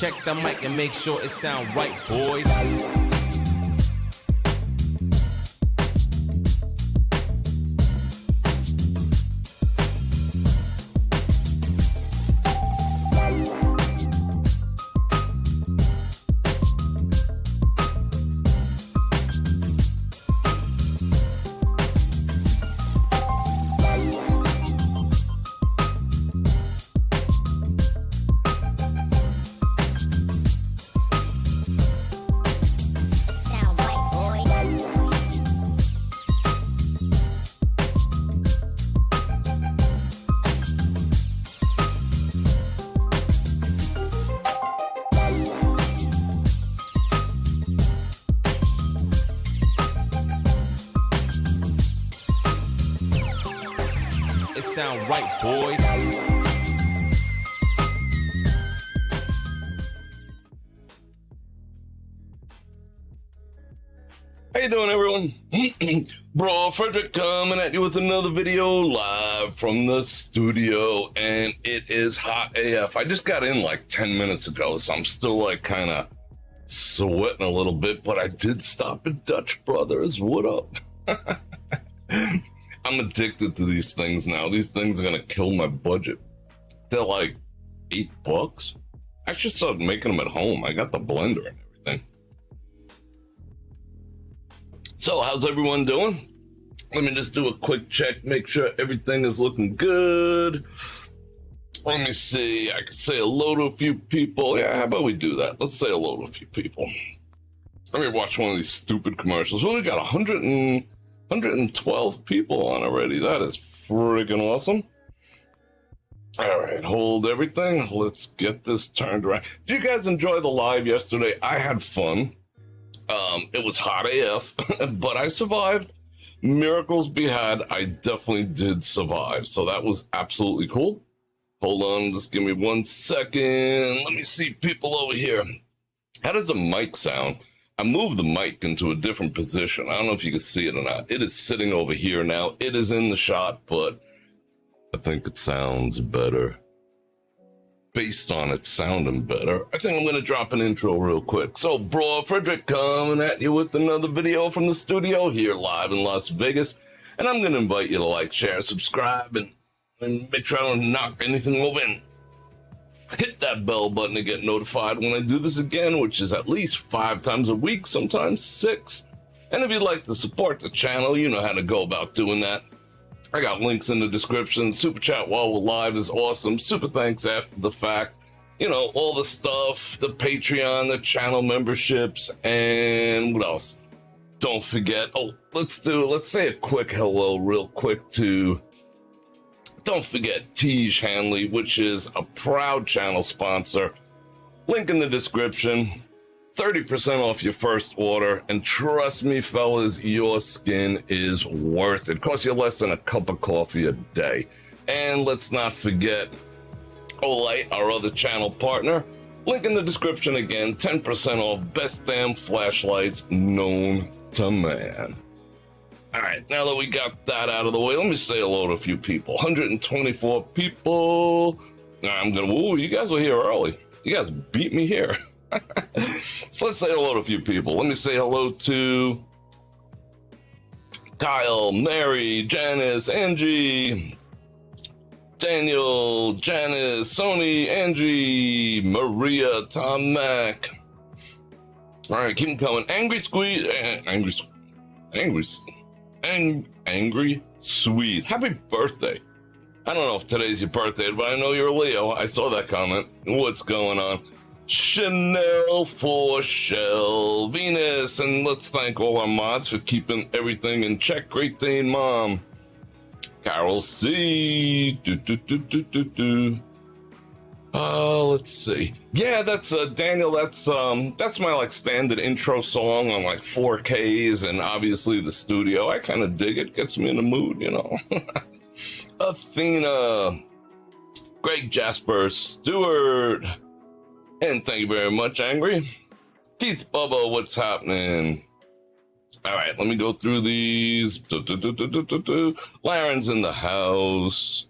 Check the mic and make sure it sound right, boys. Sound right, boys. How you doing, everyone? Bror Fredrik coming at you with another video live from the studio, and it is hot AF. I just got in like 10 minutes ago, so I'm still like kind of sweating a little bit, but I did stop at Dutch Brothers. What up? I'm addicted to these things now. These things are gonna kill my budget. They're like $8. I should start making them at home. I got the blender and everything. So how's everyone doing? Let me just do a quick check, make sure everything is looking good. Let me see, I can say hello to a few people. Yeah, how about we do that? Let's say hello to a few people. Let me watch one of these stupid commercials. Well, we got 112 people on already. That is friggin' awesome. All right, hold everything. Let's get this turned around. Did you guys enjoy the live yesterday? I had fun. It was hot AF, but I survived. Miracles be had. I definitely did survive. So that was absolutely cool. Hold on, just give me 1 second. Let me see people over here. How does the mic sound? I moved the mic into a different position. I don't know if you can see it or not. It is sitting over here now. It is in the shot, but I think it sounds better. Based on it sounding better, I think I'm going to drop an intro real quick. So, Bror Fredrik coming at you with another video from the studio here live in Las Vegas. And I'm going to invite you to like, share, subscribe, and make sure I don't knock anything over and hit that bell button to get notified when I do this again, which is at least 5 times a week, sometimes 6. And if you'd like to support the channel, you know how to go about doing that. I got links in the description. Super chat while we're live is awesome. Super thanks after the fact. You know, all the stuff, the Patreon, the channel memberships, and what else? Don't forget, let's say a quick hello real quick to, don't forget, Tej Hanley, which is a proud channel sponsor. Link in the description. 30% off your first order. And trust me, fellas, your skin is worth it. Costs you less than a cup of coffee a day. And let's not forget Olight, our other channel partner. Link in the description again. 10% off best damn flashlights known to man. All right, now that we got that out of the way, let me say hello to a few people. 124 people. Ooh, you guys were here early. You guys beat me here. So let's say hello to a few people. Let me say hello to Kyle, Mary, Janice, Angie, Daniel, Janice, Sony, Angie, Maria, Tom Mac. All right, keep them coming. Angry Squeeze, Angry Sweet. Happy birthday. I don't know if today's your birthday, but I know you're a Leo. I saw that comment. What's going on? Chanel for Shell, Venus, and let's thank all our mods for keeping everything in check. Great Dane Mom, Carol C. Let's see. Yeah, that's Daniel. That's my like standard intro song on like 4Ks, and obviously the studio. I kind of dig it. Gets me in the mood, you know. Athena, Greg Jasper, Stewart. And thank you very much, Angry. Keith Bubba, what's happening? All right, let me go through these. Laren's in the house.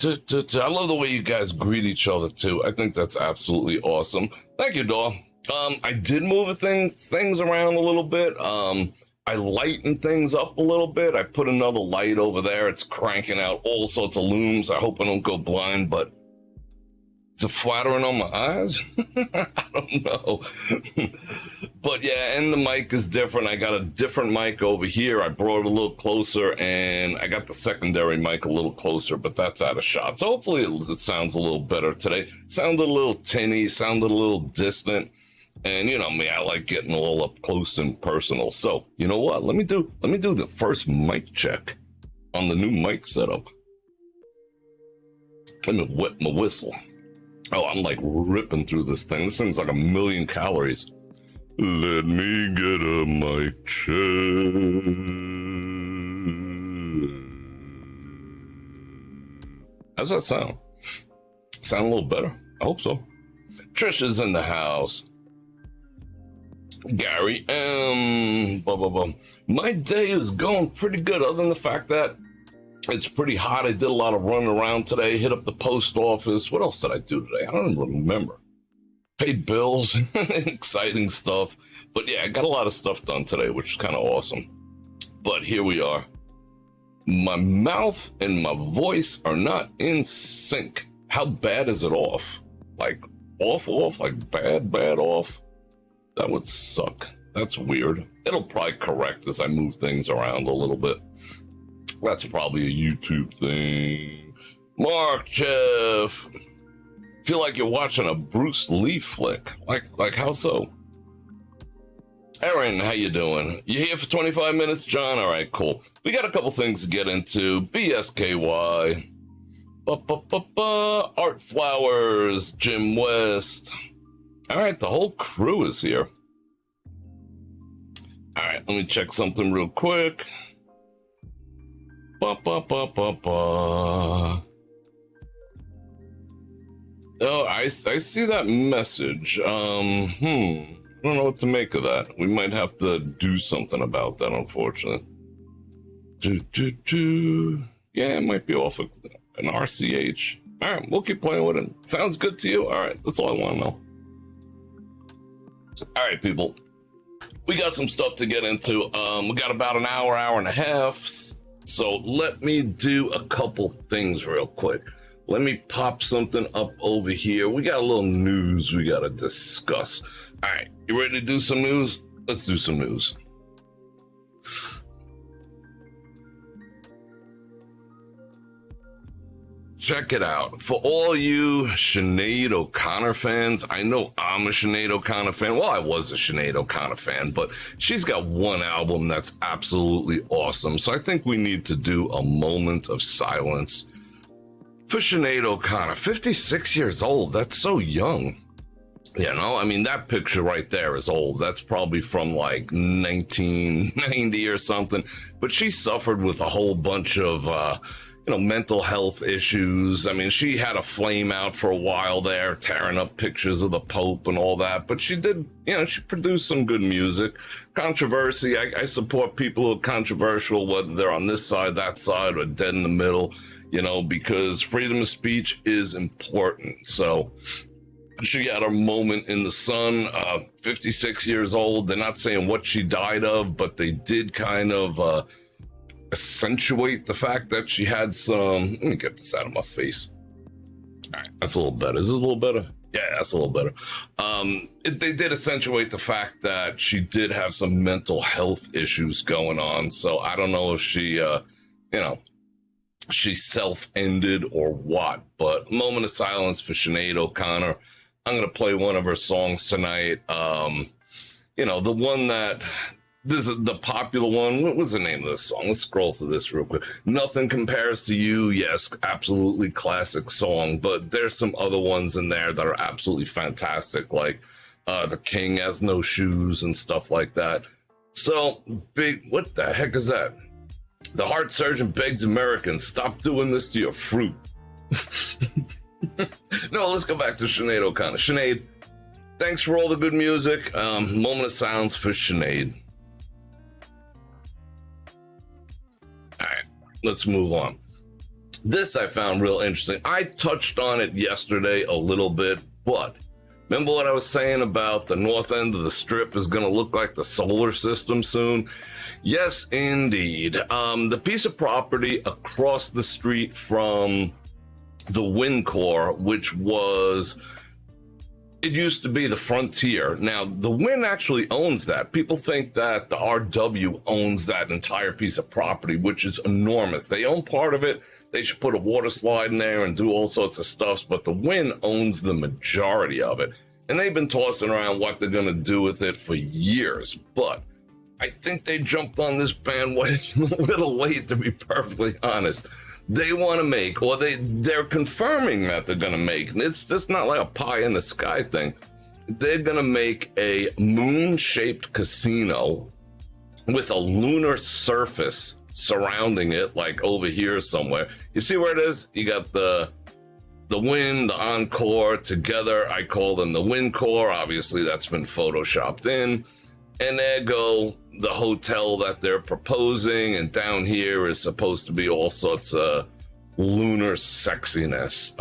I love the way you guys greet each other too. I think that's absolutely awesome. Thank you, Daw. I did move things around a little bit. I lightened things up a little bit. I put another light over there. It's cranking out all sorts of looms. I hope I don't go blind, but is it flattering on my eyes? I don't know. But yeah, and the mic is different. I got a different mic over here. I brought it a little closer, and I got the secondary mic a little closer, but that's out of shot. So hopefully it sounds a little better today. Sounded a little tinny, sounded a little distant. And you know me, I like getting all up close and personal. So you know what? Let me do the first mic check on the new mic setup. Let me wet my whistle. Oh, I'm like ripping through this thing. This thing's like 1,000,000 calories. Let me get a mic check. How's that sound? Sound a little better? I hope so. Trisha's in the house. Gary, my day is going pretty good, other than the fact that it's pretty hot. I did a lot of running around today, hit up the post office. What else did I do today? I don't even remember. Paid bills, exciting stuff. But yeah, I got a lot of stuff done today, which is kind of awesome. But here we are. My mouth and my voice are not in sync. How bad is it off? Like off, like bad off? That would suck. That's weird. It'll probably correct as I move things around a little bit. That's probably a YouTube thing. Mark, Jeff. Feel like you're watching a Bruce Lee flick. Like how so? Aaron, how you doing? You here for 25 minutes, John? All right, cool. We got a couple things to get into. BSKY. Art Flowers. Jim West. All right, the whole crew is here. All right, let me check something real quick. Oh, I see that message. I don't know what to make of that. We might have to do something about that, unfortunately. Yeah, it might be off of an RCH. All right, we'll keep playing with it. Sounds good to you? All right, that's all I want to know. All right, people. We got some stuff to get into. We got about an hour and a half. So let me do a couple things real quick. Let me pop something up over here. We got a little news we got to discuss. All right, you ready to do some news? Let's do some news. Check it out. For all you Sinead O'Connor fans, I know I'm a Sinead O'Connor fan. Well, I was a Sinead O'Connor fan, but she's got one album that's absolutely awesome. So I think we need to do a moment of silence for Sinead O'Connor. 56 years old. That's so young. You know, I mean, that picture right there is old. That's probably from like 1990 or something. But she suffered with a whole bunch of, mental health issues. I mean, she had a flame out for a while there, tearing up pictures of the Pope and all that. But she did, she produced some good music. Controversy, I support people who are controversial, whether they're on this side, that side, or dead in the middle, because freedom of speech is important. So she had her moment in the sun, 56 years old. They're not saying what she died of, but they did kind of accentuate the fact that she had some. Let me get this out of my face. All right, that's a little better. Is this a little better? Yeah, that's a little better. They did accentuate the fact that she did have some mental health issues going on. So I don't know if she, she self-ended or what, but moment of silence for Sinead O'Connor. I'm going to play one of her songs tonight. The one that, this is the popular one. What was the name of this song? Let's scroll through this real quick. Nothing Compares to You. Yes, absolutely classic song, but there's some other ones in there that are absolutely fantastic, like The King Has No Shoes and stuff like that. So, what the heck is that? The heart surgeon begs Americans, stop doing this to your fruit. No, let's go back to Sinead O'Connor. Sinead, thanks for all the good music. Moment of silence for Sinead. All right, let's move on. This I found real interesting. I touched on it yesterday a little bit, but remember what I was saying about the north end of the strip is going to look like the solar system soon? Yes, indeed. The piece of property across the street from the Wind Corps, which was, it used to be the Frontier. Now, the Wind actually owns that. People think that the RW owns that entire piece of property, which is enormous. They own part of it. They should put a water slide in there and do all sorts of stuff, but the Wind owns the majority of it. And they've been tossing around what they're going to do with it for years. But I think they jumped on this bandwagon a little late, to be perfectly honest. They want to make, or they're confirming that they're going to make, and it's just not like a pie in the sky thing. They're going to make a moon-shaped casino with a lunar surface surrounding it, like over here somewhere. You see where it is? You got the Wind, the Encore together. I call them the Wind Core. Obviously, that's been photoshopped in. And there go the hotel that they're proposing, and down here is supposed to be all sorts of lunar sexiness.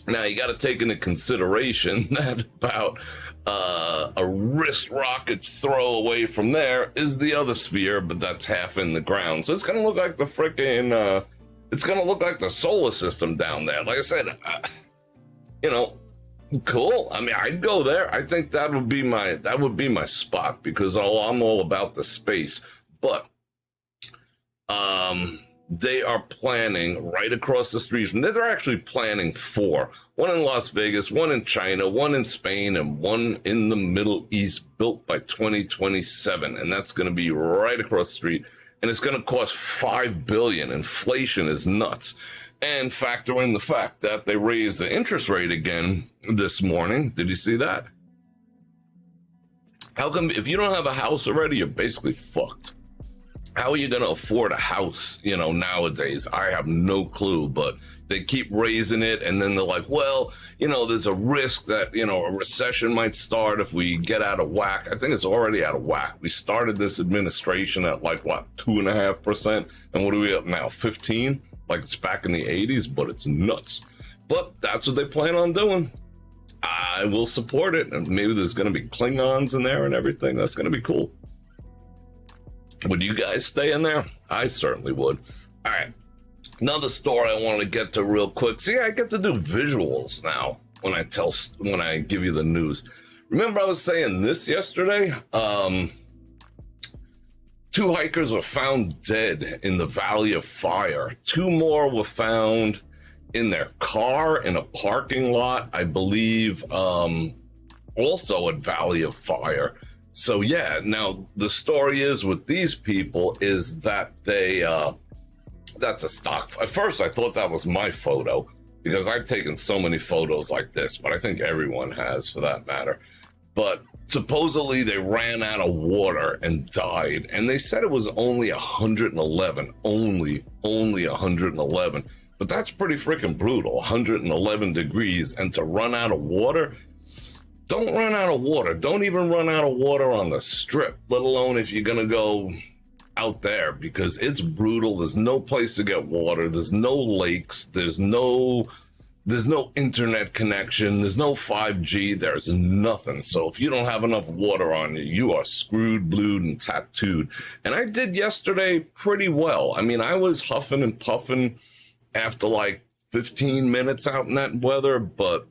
Now you got to take into consideration that about a wrist rocket's throw away from there is the other sphere, but that's half in the ground. So it's gonna look like the frickin' it's gonna look like the solar system down there. Like I said, cool. I mean, I'd go there. I think that would be my spot, because I'm all about the space. But they are planning right across the street from there. They're actually planning 4. One in Las Vegas, one in China, one in Spain, and one in the Middle East, built by 2027. And that's going to be right across the street. And it's going to cost $5 billion. Inflation is nuts. And factor in the fact that they raised the interest rate again this morning. Did you see that? How come if you don't have a house already, you're basically fucked? How are you going to afford a house, nowadays? I have no clue, but they keep raising it. And then they're like, well, there's a risk that, a recession might start if we get out of whack. I think it's already out of whack. We started this administration at 2.5%. And what are we at now? 15? Like it's back in the 80s, but it's nuts. But that's what they plan on doing. I will support it. And maybe there's going to be Klingons in there and everything. That's going to be cool. Would you guys stay in there? I certainly would. All right. Another story I want to get to real quick. See, I get to do visuals now when I give you the news. Remember I was saying this yesterday? 2 hikers were found dead in the Valley of Fire. 2 more were found in their car in a parking lot, I believe, also at Valley of Fire. So yeah, now the story is with these people is that they, that's a stock. At first I thought that was my photo, because I've taken so many photos like this, but I think everyone has for that matter. But supposedly they ran out of water and died, and they said it was only 111, only 111. But that's pretty freaking brutal, 111 degrees, and to run out of water. Don't run out of water. Don't even run out of water on the strip, let alone if you're gonna go out there, because it's brutal. There's no place to get water. There's no lakes. There's no internet connection. There's no 5G. There's nothing. So if you don't have enough water on you, you are screwed, blued, and tattooed. And I did yesterday pretty well. I mean, I was huffing and puffing after 15 minutes out in that weather, but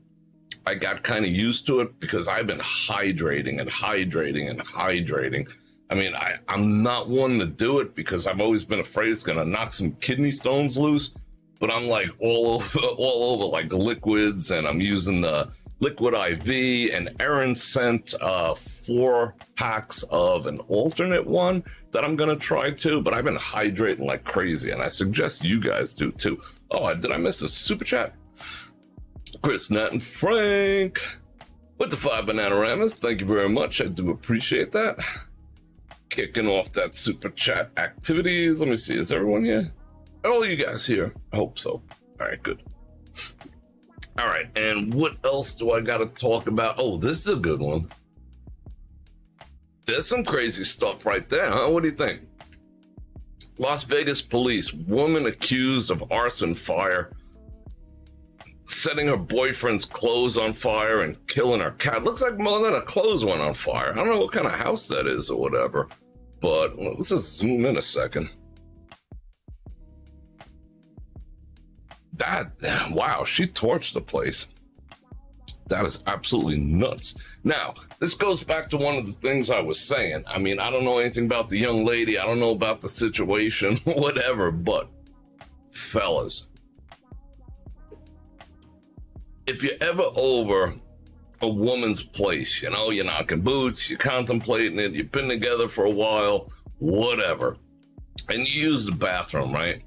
I got kind of used to it because I've been hydrating and hydrating and hydrating. I mean, I'm not one to do it because I've always been afraid it's going to knock some kidney stones loose, but I'm all over like liquids, and I'm using the Liquid IV, and Erin sent 4 packs of an alternate one that I'm going to try too, but I've been hydrating like crazy, and I suggest you guys do too. Oh, did I miss a super chat? Chris, Nat, and Frank with the 5 Bananagramas. Thank you very much. I do appreciate that. Kicking off that super chat activities. Let me see. Is everyone here? All you guys here? I hope so. All right, good. All right, and what else do I got to talk about? Oh, this is a good one. There's some crazy stuff right there, huh? What do you think? Las Vegas police, woman accused of arson fire, setting her boyfriend's clothes on fire and killing her cat. Looks like more than her clothes went on fire. I don't know what kind of house that is or whatever, but let's just zoom in a second. Wow, she torched the place. That is absolutely nuts. Now, this goes back to one of the things I was saying. I mean, I don't know anything about the young lady. I don't know about the situation, whatever, but fellas, if you're ever over a woman's place, you know, you're knocking boots, you're contemplating it, you've been together for a while, whatever, and you use the bathroom, right?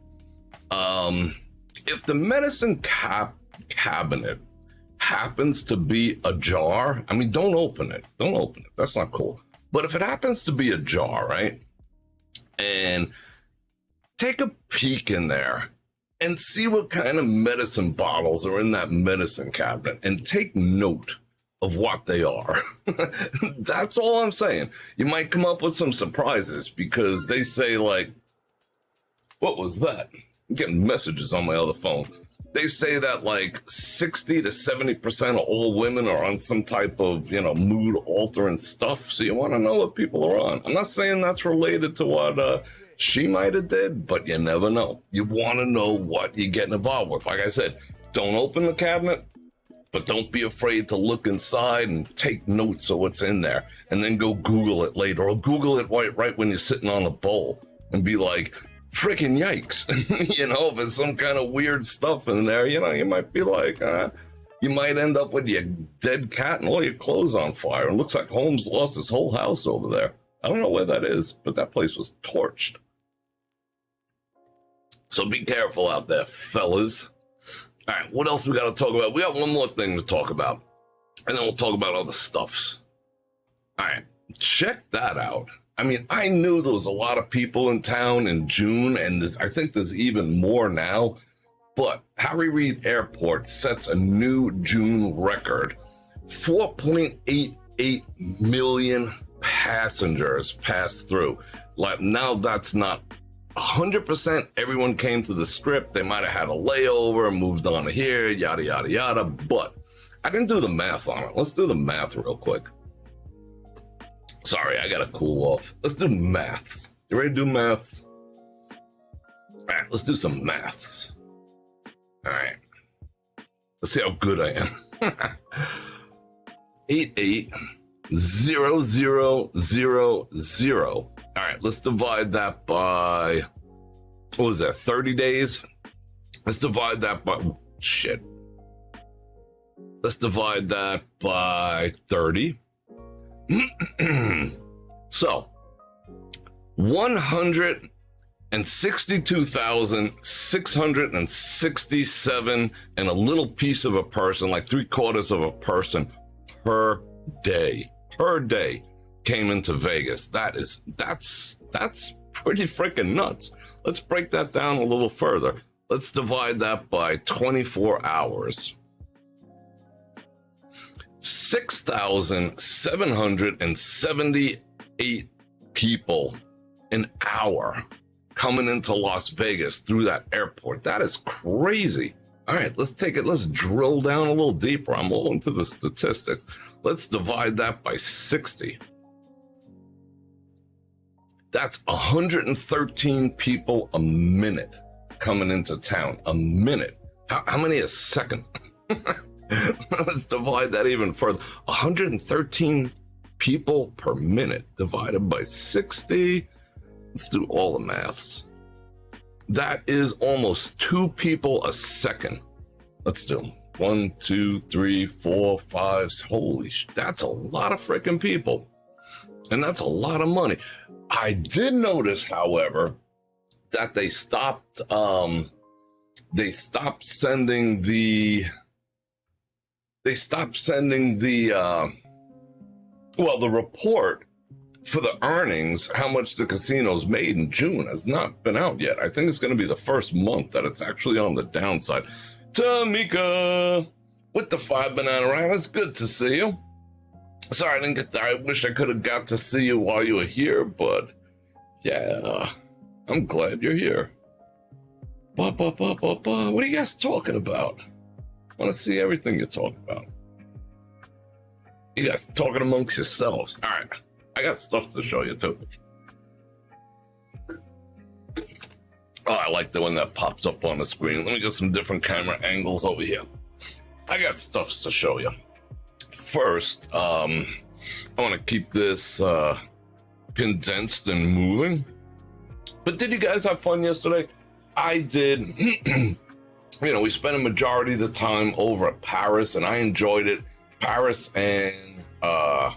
If the medicine cabinet happens to be ajar, I mean, don't open it. Don't open it. That's not cool. But if it happens to be ajar, right? And take a peek in there and see what kind of medicine bottles are in that medicine cabinet and take note of what they are. That's all I'm saying. You might come up with some surprises because they say, like, what was that? I'm getting messages on my other phone. They say that like 60 to 70% of all women are on some type of, you know, mood altering stuff. So you want to know what people are on. I'm not saying that's related to what she might have did, but you never know. You want to know what you're getting involved with. Like I said, don't open the cabinet, but don't be afraid to look inside and take notes of what's in there and then go Google it later, or Google it right when you're sitting on a bowl and be like, freaking yikes. You know, if there's some kind of weird stuff in there, you know, you might be like, you might end up with your dead cat and all your clothes on fire. It looks like Holmes lost his whole house over there. I don't know where that is, but that place was torched. So be careful out there, fellas. All right, what else we got to talk about? We got one more thing to talk about, and then we'll talk about other stuffs. All right, check that out. I mean, I knew there was a lot of people in town in June, and I think there's even more now, but Harry Reid Airport sets a new June record. 4.88 million passengers passed through. Like, now that's not 100% everyone came to the Strip. They might have had a layover and moved on to here, yada, yada, yada, but I didn't do the math on it. Let's do the math real quick. Sorry, I gotta cool off. Let's do maths. You ready to do maths? All right, let's do some maths. All right. Let's see how good I am. 880000. All right, let's divide that by, what was that, 30 days? Let's divide that by, shit. Let's divide that by 30. So 162,667 and a little piece of a person, like 3/4 of a person per day came into Vegas. That's pretty freaking nuts. Let's break that down a little further. Let's divide that by 24 hours. 6,778 people an hour coming into Las Vegas through that airport. That is crazy. All right, let's drill down a little deeper. I'm all into the statistics. Let's divide that by 60. That's 113 people a minute coming into town. A minute. How many a second? Let's divide that even further. 113 people per minute divided by 60. Let's do all the maths. That is almost 2 people a second. Let's do 1, 2, 3, 4, 5. Holy shit, that's a lot of freaking people. And that's a lot of money. I did notice, however, that they stopped sending the report for the earnings, how much the casinos made in June has not been out yet. I think it's going to be the first month that it's actually on the downside. Tamika with the 5 banana round. It's good to see you. Sorry I didn't get there. I wish I could have got to see you while you were here, but yeah. I'm glad you're here. What are you guys talking about? I want to see everything you're talking about. You guys talking amongst yourselves. All right. I got stuff to show you, too. Oh, I like the one that pops up on the screen. Let me get some different camera angles over here. I got stuff to show you. First, I want to keep this condensed and moving. But did you guys have fun yesterday? I did. You know, we spent a majority of the time over at Paris, and I enjoyed it. Paris and the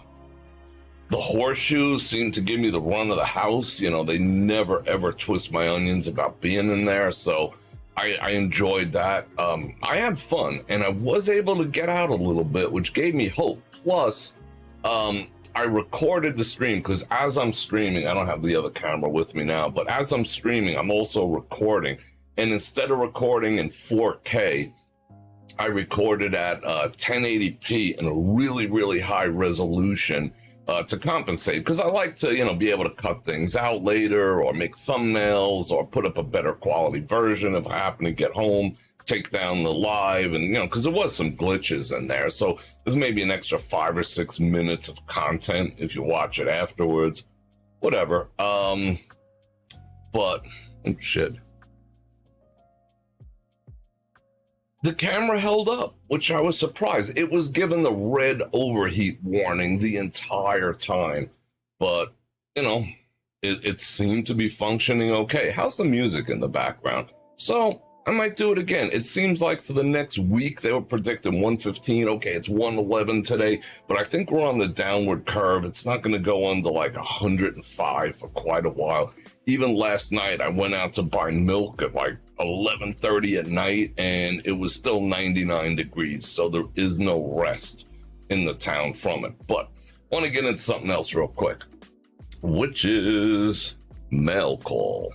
horseshoes seemed to give me the run of the house. You know, they never, ever twist my onions about being in there. So I enjoyed that. I had fun, and I was able to get out a little bit, which gave me hope. Plus, I recorded the stream because as I'm streaming, I don't have the other camera with me now, but as I'm streaming, I'm also recording. And instead of recording in 4K, I recorded at 1080p in a really, really high resolution to compensate. Because I like to, you know, be able to cut things out later or make thumbnails or put up a better quality version if I happen to get home, take down the live, and, you know, because there was some glitches in there. So there's maybe an extra 5 or 6 minutes of content if you watch it afterwards. Whatever. But, oh, shit. The camera held up, which I was surprised. It was given the red overheat warning the entire time. But, you know, it seemed to be functioning okay. How's the music in the background? So I might do it again. It seems like for the next week, they were predicting 115. Okay, it's 111 today, but I think we're on the downward curve. It's not going to go under like 105 for quite a while. Even last night, I went out to buy milk at like 11:30 at night, and it was still 99 degrees. So there is no rest in the town from it. But I want to get into something else real quick, which is mail call.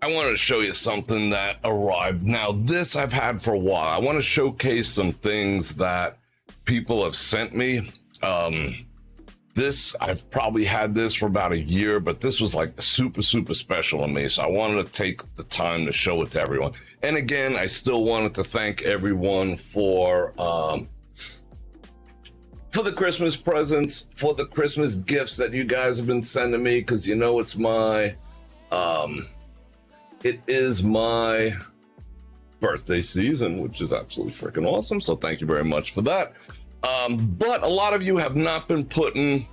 I wanted to show you something that arrived. Now, this I've had for a while. I want to showcase some things that people have sent me. This, I've probably had this for about a year, but this was like super, super special to me. So I wanted to take the time to show it to everyone. And again, I still wanted to thank everyone for the Christmas presents, for the Christmas gifts that you guys have been sending me, because you know it's my it is my birthday season, which is absolutely freaking awesome. So thank you very much for that. But a lot of you have not been putting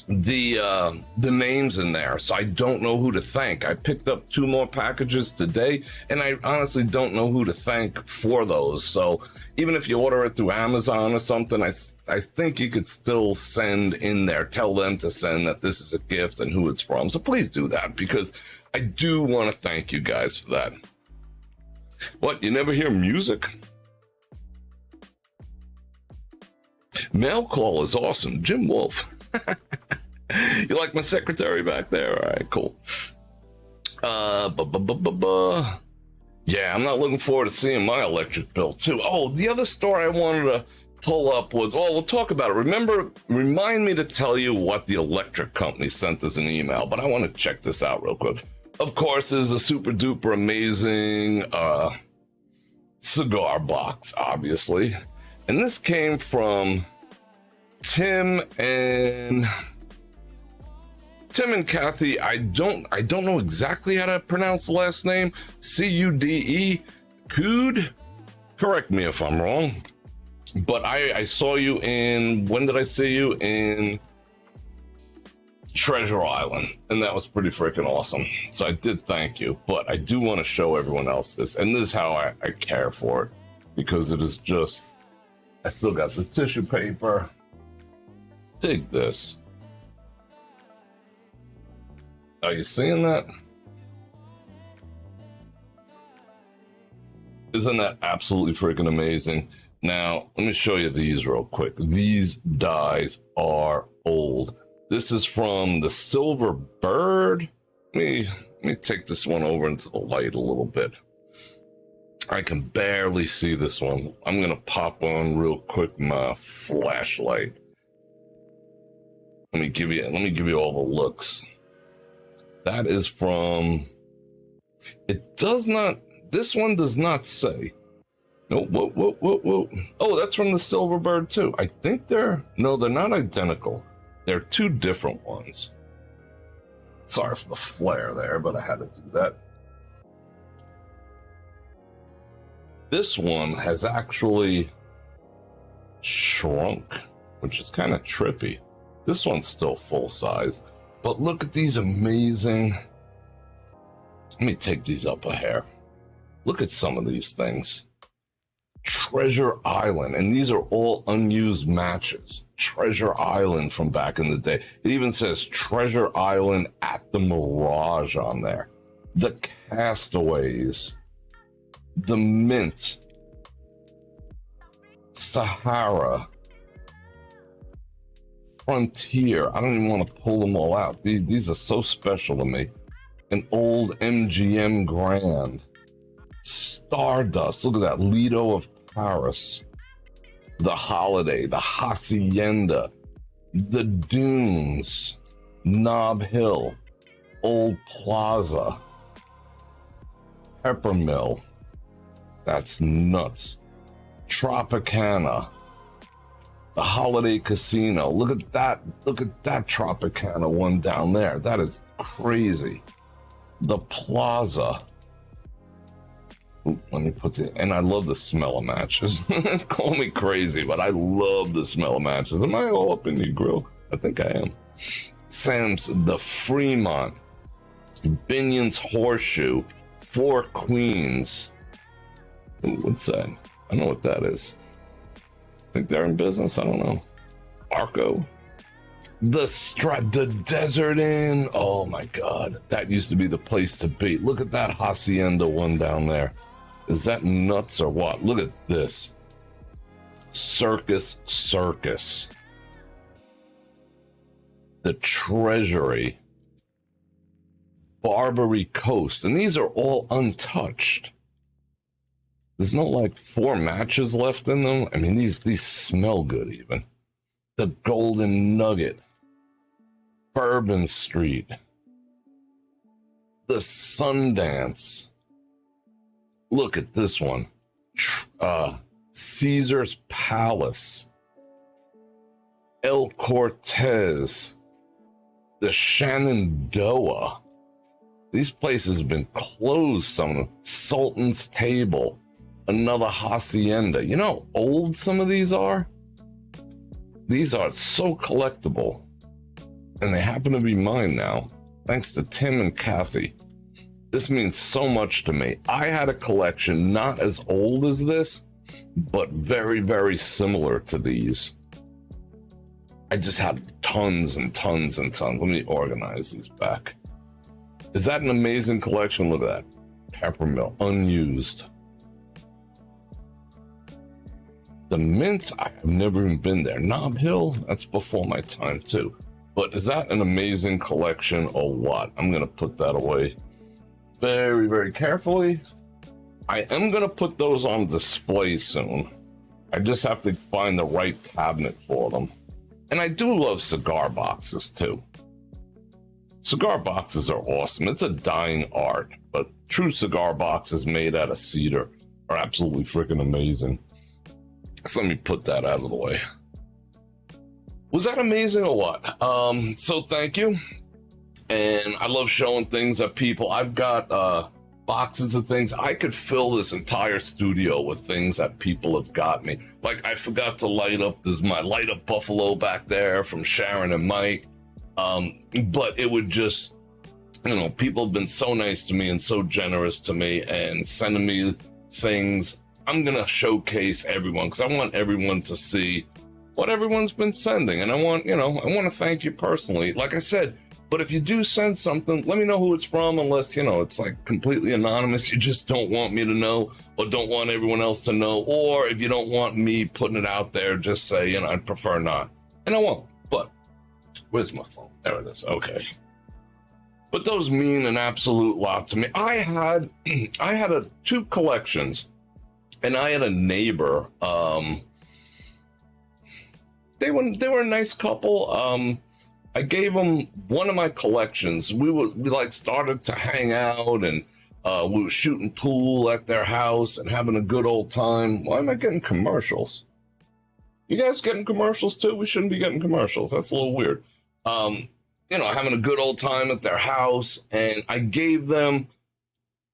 the names in there, so I don't know who to thank. I picked up 2 more packages today, and I honestly don't know who to thank for those. So even if you order it through Amazon or something, I think you could still send in there, tell them to send that this is a gift and who it's from. So please do that, because I do want to thank you guys for that. What, you never hear music? Mail call is awesome. Jim Wolf. You like my secretary back there? All right, cool. Yeah, I'm not looking forward to seeing my electric bill too. Oh, the other story I wanted to pull up was, oh, we'll talk about it. Remind me to tell you what the electric company sent us an email, but I want to check this out real quick. Of course, there's a super duper amazing cigar box, obviously. And this came from Tim and Kathy. I don't know exactly how to pronounce the last name. Cude. Cude. Correct me if I'm wrong. But I saw you in, when did I see you? In Treasure Island, and that was pretty freaking awesome. So I did thank you, but I do want to show everyone else this, and this is how I care for it, because it is just, I still got the tissue paper. Dig this. Are you seeing that? Isn't that absolutely freaking amazing? Now, let me show you these real quick. These dies are old. This is from the Silver Bird. Let me take this one over into the light a little bit. I can barely see this one. I'm gonna pop on real quick my flashlight. Let me give you all the looks. That is from. It does not. This one does not say. No, whoa. Oh, that's from the Silver Bird too. I think they're not identical. They're two different ones. Sorry for the flare there, but I had to do that. This one has actually shrunk, which is kind of trippy. This one's still full size, but look at these amazing. Let me take these up a hair. Look at some of these things. Treasure Island, and these are all unused matches. Treasure Island from back in the day. It even says Treasure Island at the Mirage on there. The Castaways, the Mint, Sahara, Frontier. I don't even want to pull them all out. These are so special to me. An old MGM Grand, Stardust. Look at that, Lido of Paris, the Holiday, the Hacienda, the Dunes, Nob Hill, Old Plaza, Peppermill. That's nuts. Tropicana, the Holiday Casino. Look at that Tropicana one down there. That is crazy. The Plaza. Ooh, let me put it. And I love the smell of matches. Call me crazy, but I love the smell of matches. Am I all up in your grill? I think I am. Sam's, the Fremont, Binion's Horseshoe, Four Queens. Ooh, what's that? I don't know what that is. Think they're in business? I don't know. Arco. The Desert Inn. Oh my God. That used to be the place to be. Look at that Hacienda one down there. Is that nuts or what? Look at this. Circus. The Treasury. Barbary Coast. And these are all untouched. There's no like 4 matches left in them. I mean, these smell good even. The Golden Nugget. Bourbon Street. The Sundance. Look at this one. Caesar's Palace. El Cortez. The Shenandoah. These places have been closed, some of them. Sultan's Table. Another Hacienda. You know how old some of these are? These are so collectible. And they happen to be mine now. Thanks to Tim and Kathy. This means so much to me. I had a collection not as old as this, but very, very similar to these. I just had tons and tons and tons. Let me organize these back. Is that an amazing collection? Look at that. Peppermill, unused. The Mint, I've never even been there. Nob Hill, that's before my time too. But is that an amazing collection or what? I'm going to put that away very, very carefully. I am going to put those on display soon. I just have to find the right cabinet for them. And I do love cigar boxes too. Cigar boxes are awesome. It's a dying art, but true cigar boxes made out of cedar are absolutely freaking amazing. So let me put that out of the way. Was that amazing or what? So thank you. And I love showing things that people, I've got boxes of things. I could fill this entire studio with things that people have got me. Like I forgot to light up, this is my light up buffalo back there from Sharon and Mike. But it would just, you know, people have been so nice to me and so generous to me and sending me things. I'm going to showcase everyone because I want everyone to see what everyone's been sending. And I want, you know, I want to thank you personally. Like I said, But if you do send something, let me know who it's from, unless, it's like completely anonymous. You just don't want me to know or don't want everyone else to know. Or if you don't want me putting it out there, just say, I'd prefer not. And I won't. But where's my phone? There it is. Okay. But those mean an absolute lot to me. I had two collections, and I had a neighbor. They were a nice couple. I gave them one of my collections. We started to hang out, and we were shooting pool at their house and having a good old time. Why am I getting commercials? You guys getting commercials too? We shouldn't be getting commercials. That's a little weird. Having a good old time at their house, and I gave them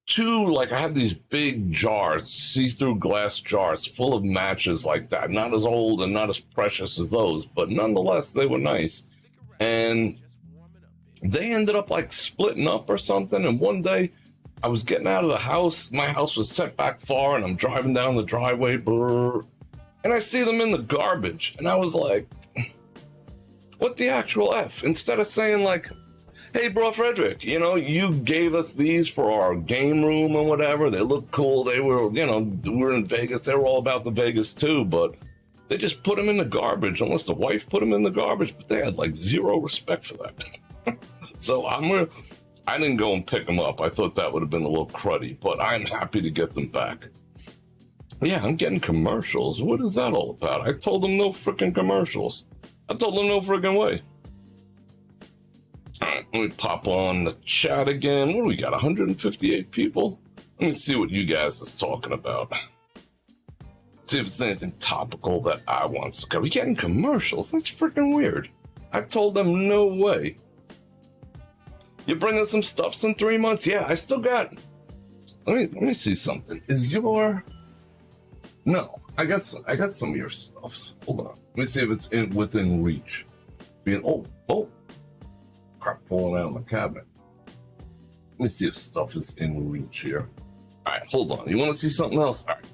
two, I had these big jars, see-through glass jars full of matches like that. Not as old and not as precious as those, but nonetheless, they were nice. And they ended up splitting up or something. And one day I was getting out of the house. My house was set back far, and I'm driving down the driveway, and I see them in the garbage. And I was like, what the actual F? Instead of saying hey, Bror Fredrik, you gave us these for our game room and whatever. They look cool. They were, we're in Vegas. They were all about the Vegas too, but they just put them in the garbage, unless the wife put them in the garbage, but they had zero respect for that. So I didn't go and pick them up. I thought that would have been a little cruddy, but I'm happy to get them back. Yeah, I'm getting commercials. What is that all about? I told them no freaking commercials. I told them no freaking way. All right, let me pop on the chat again. What do we got, 158 people? Let me see what you guys is talking about. See if it's anything topical that I want to go. We getting commercials? That's freaking weird. I told them no way. You bringing some stuffs in 3 months? Yeah, I still got. Let me see something. Is your? No, I got some of your stuffs. Hold on. Let me see if it's within reach. Oh, crap falling out of my cabinet. Let me see if stuff is in reach here. All right, hold on. You want to see something else? All right.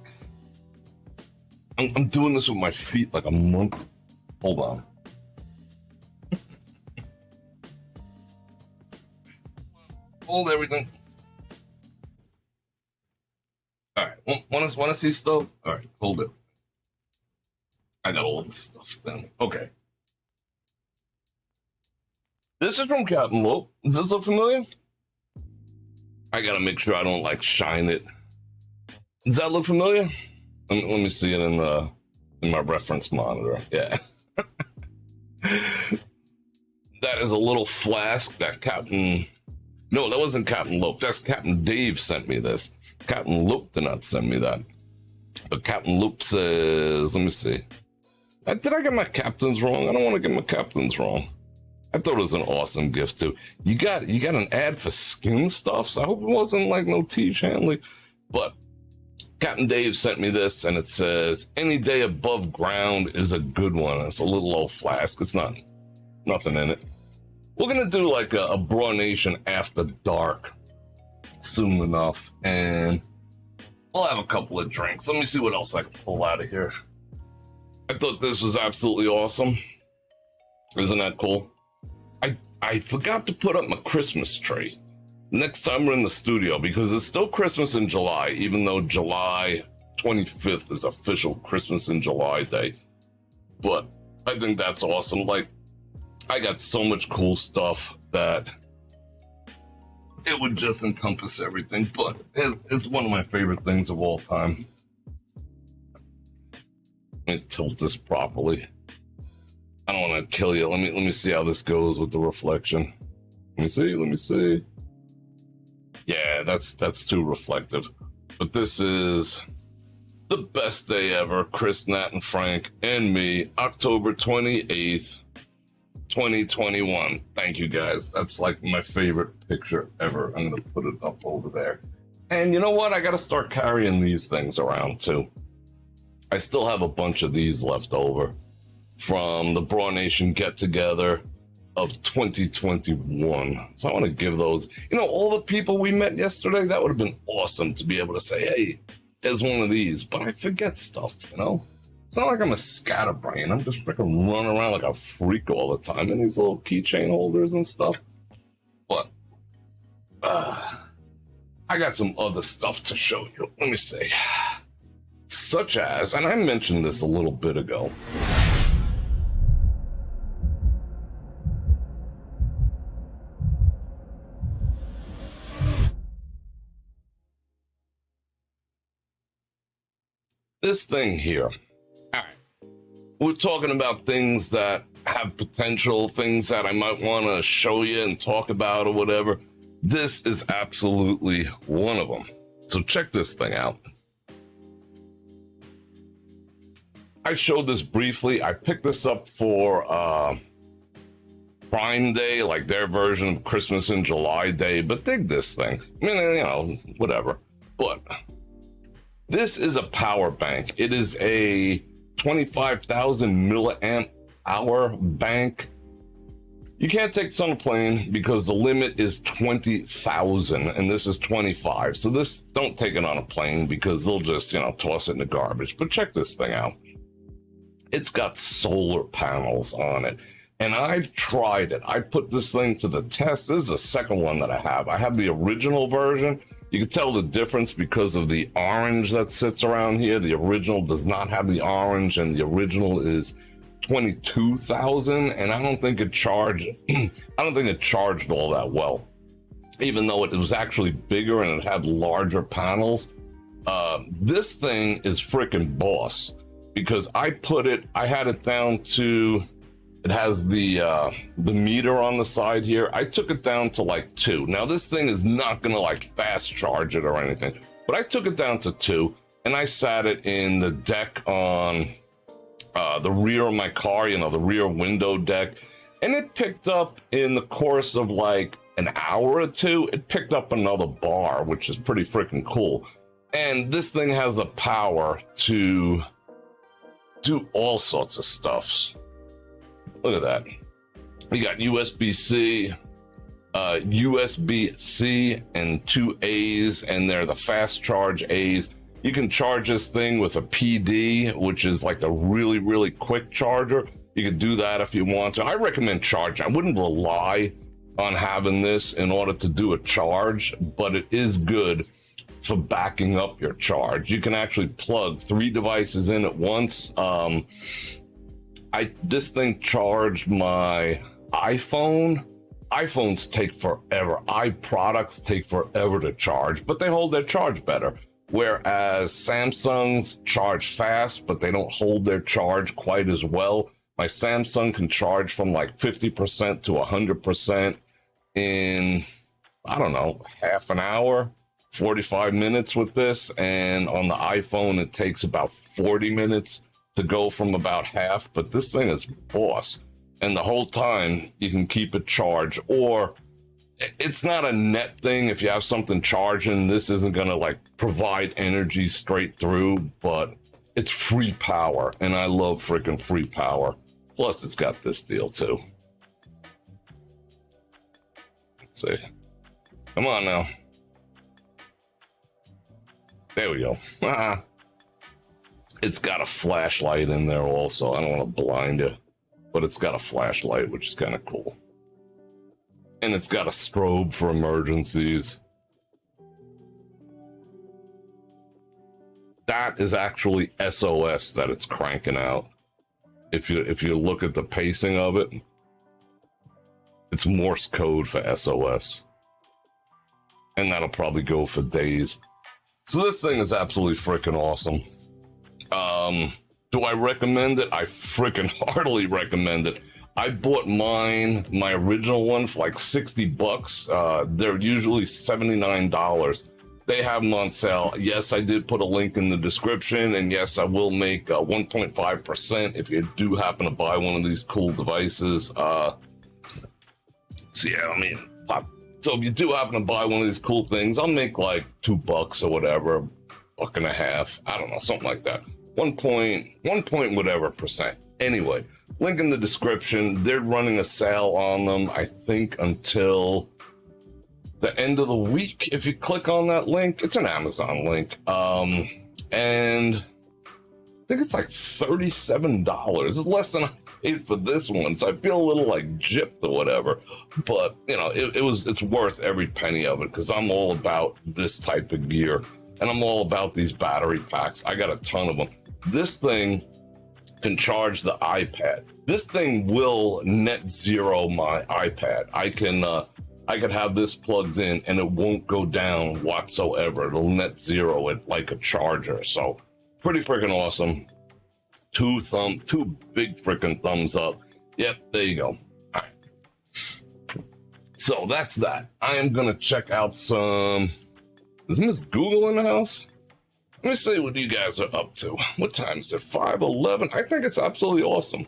I'm doing this with my feet like a monk. Hold on. Hold everything. All right. Want to see stuff? All right. Hold it. I got all this stuff down. Okay. This is from Captain Lope. Does this look familiar? I gotta make sure I don't shine it. Does that look familiar? Let me see it in my reference monitor. Yeah. That is a little flask that No, that wasn't Captain Lope. That's Captain Dave sent me this. Captain Lope did not send me that. But Captain Lope says, let me see. Did I get my captains wrong? I don't want to get my captains wrong. I thought it was an awesome gift too. You got an ad for skin stuff, so I hope it wasn't no T. Shanley. But Captain Dave sent me this, and it says, any day above ground is a good one. It's a little old flask. It's nothing in it. We're going to do a Bror Nation After Dark soon enough, and I'll have a couple of drinks. Let me see what else I can pull out of here. I thought this was absolutely awesome. Isn't that cool? I forgot to put up my Christmas tree. Next time we're in the studio, because it's still Christmas in July, even though July 25th is official Christmas in July day. But I think that's awesome. I got so much cool stuff that it would just encompass everything. But it's one of my favorite things of all time. Let me tilt this properly. I don't want to kill you. Let me see how this goes with the reflection. Let me see. Yeah, that's too reflective. But this is the best day ever. Chris, Nat, and Frank, and me, October 28th, 2021. Thank you, guys. That's my favorite picture ever. I'm going to put it up over there. And you know what? I got to start carrying these things around, too. I still have a bunch of these left over from the Bror Nation get-together of 2021. So I want to give those, all the people we met yesterday, that would have been awesome to be able to say, hey, there's one of these. But I forget stuff, It's not like I'm a scatterbrain. I'm just freaking running around like a freak all the time in these little keychain holders and stuff. But I got some other stuff to show you. Let me see. Such as, and I mentioned this a little bit ago. This thing here. All right. We're talking about things that have potential, things that I might want to show you and talk about or whatever. This is absolutely one of them. So check this thing out. I showed this briefly. I picked this up for Prime Day, like their version of Christmas in July Day, but dig this thing. I mean, you know, whatever. But this is a power bank. It is a 25,000 milliamp hour bank. You can't take this on a plane because the limit is 20,000 and this is 25. So this, don't take it on a plane because they'll just, you know, toss it in the garbage. But check this thing out. It's got solar panels on it. And I've tried it. I put this thing to the test. This is the second one that I have. I have the original version. You can tell the difference because of the orange that sits around here. The original does not have the orange, and the original is 22,000. And I don't think it charged. I don't think it charged all that well, even though it was actually bigger and it had larger panels. This thing is freaking boss because I had it down to. It has the meter on the side here. I took it down to like 2. Now this thing is not gonna like fast charge it or anything, but I took it down to 2 and I sat it in the deck on the rear of my car, you know, the rear window deck. And it picked up in the course of like an hour or two, it picked up another bar, which is pretty freaking cool. And this thing has the power to do all sorts of stuffs. Look at that. You got USB-C, USB-C and 2 A's, and they're the fast charge A's. You can charge this thing with a PD, which is like the really, really quick charger. You can do that if you want to. I recommend charging. I wouldn't rely on having this in order to do a charge, but it is good for backing up your charge. You can actually plug 3 devices in at once. This thing charged my iPhone. iPhones take forever. iProducts take forever to charge, but they hold their charge better. Whereas Samsungs charge fast, but they don't hold their charge quite as well. My Samsung can charge from like 50% to 100% in, I don't know, half an hour, 45 minutes with this. And on the iPhone, it takes about 40 minutes to go from about half, but this thing is boss. And the whole time you can keep it charged, or it's not a net thing. If you have something charging, this isn't gonna like provide energy straight through, but it's free power. And I love freaking free power. Plus it's got this deal too. Let's see. Come on now. There we go. It's got a flashlight in there also. I don't want to blind you, but it's got a flashlight, which is kind of cool. And it's got a strobe for emergencies. That is actually SOS that it's cranking out. If you look at the pacing of it, it's Morse code for SOS. And that'll probably go for days. So this thing is absolutely freaking awesome. Do I recommend it? I freaking heartily recommend it. I bought my original one for like $60. They're usually $79. They have them on sale. Yes, I did put a link in the description, and yes, I will make 1.5% if you do happen to buy one of these cool devices. So yeah, I mean, so if you do happen to buy one of these cool things, I'll make like $2 or whatever, $1.50. I don't know, something like that. 1 point whatever percent. Anyway, link in the description. They're running a sale on them, I think, until the end of the week. If you click on that link, it's an Amazon link. And I think it's like $37. It's less than paid for this one, so I feel a little like gypped or whatever. But you know, it's worth every penny of it because I'm all about this type of gear, and I'm all about these battery packs. I got a ton of them. This thing can charge the iPad. This thing will net zero my iPad. I could have this plugged in and it won't go down whatsoever. It'll net zero it like a charger. So pretty freaking awesome. Two big freaking thumbs up. Yep, there you go. All right. So that's that. I am gonna check out some. Is Miss Google in the house? Let me see what you guys are up to. What time is it? 5:11. I think it's absolutely awesome.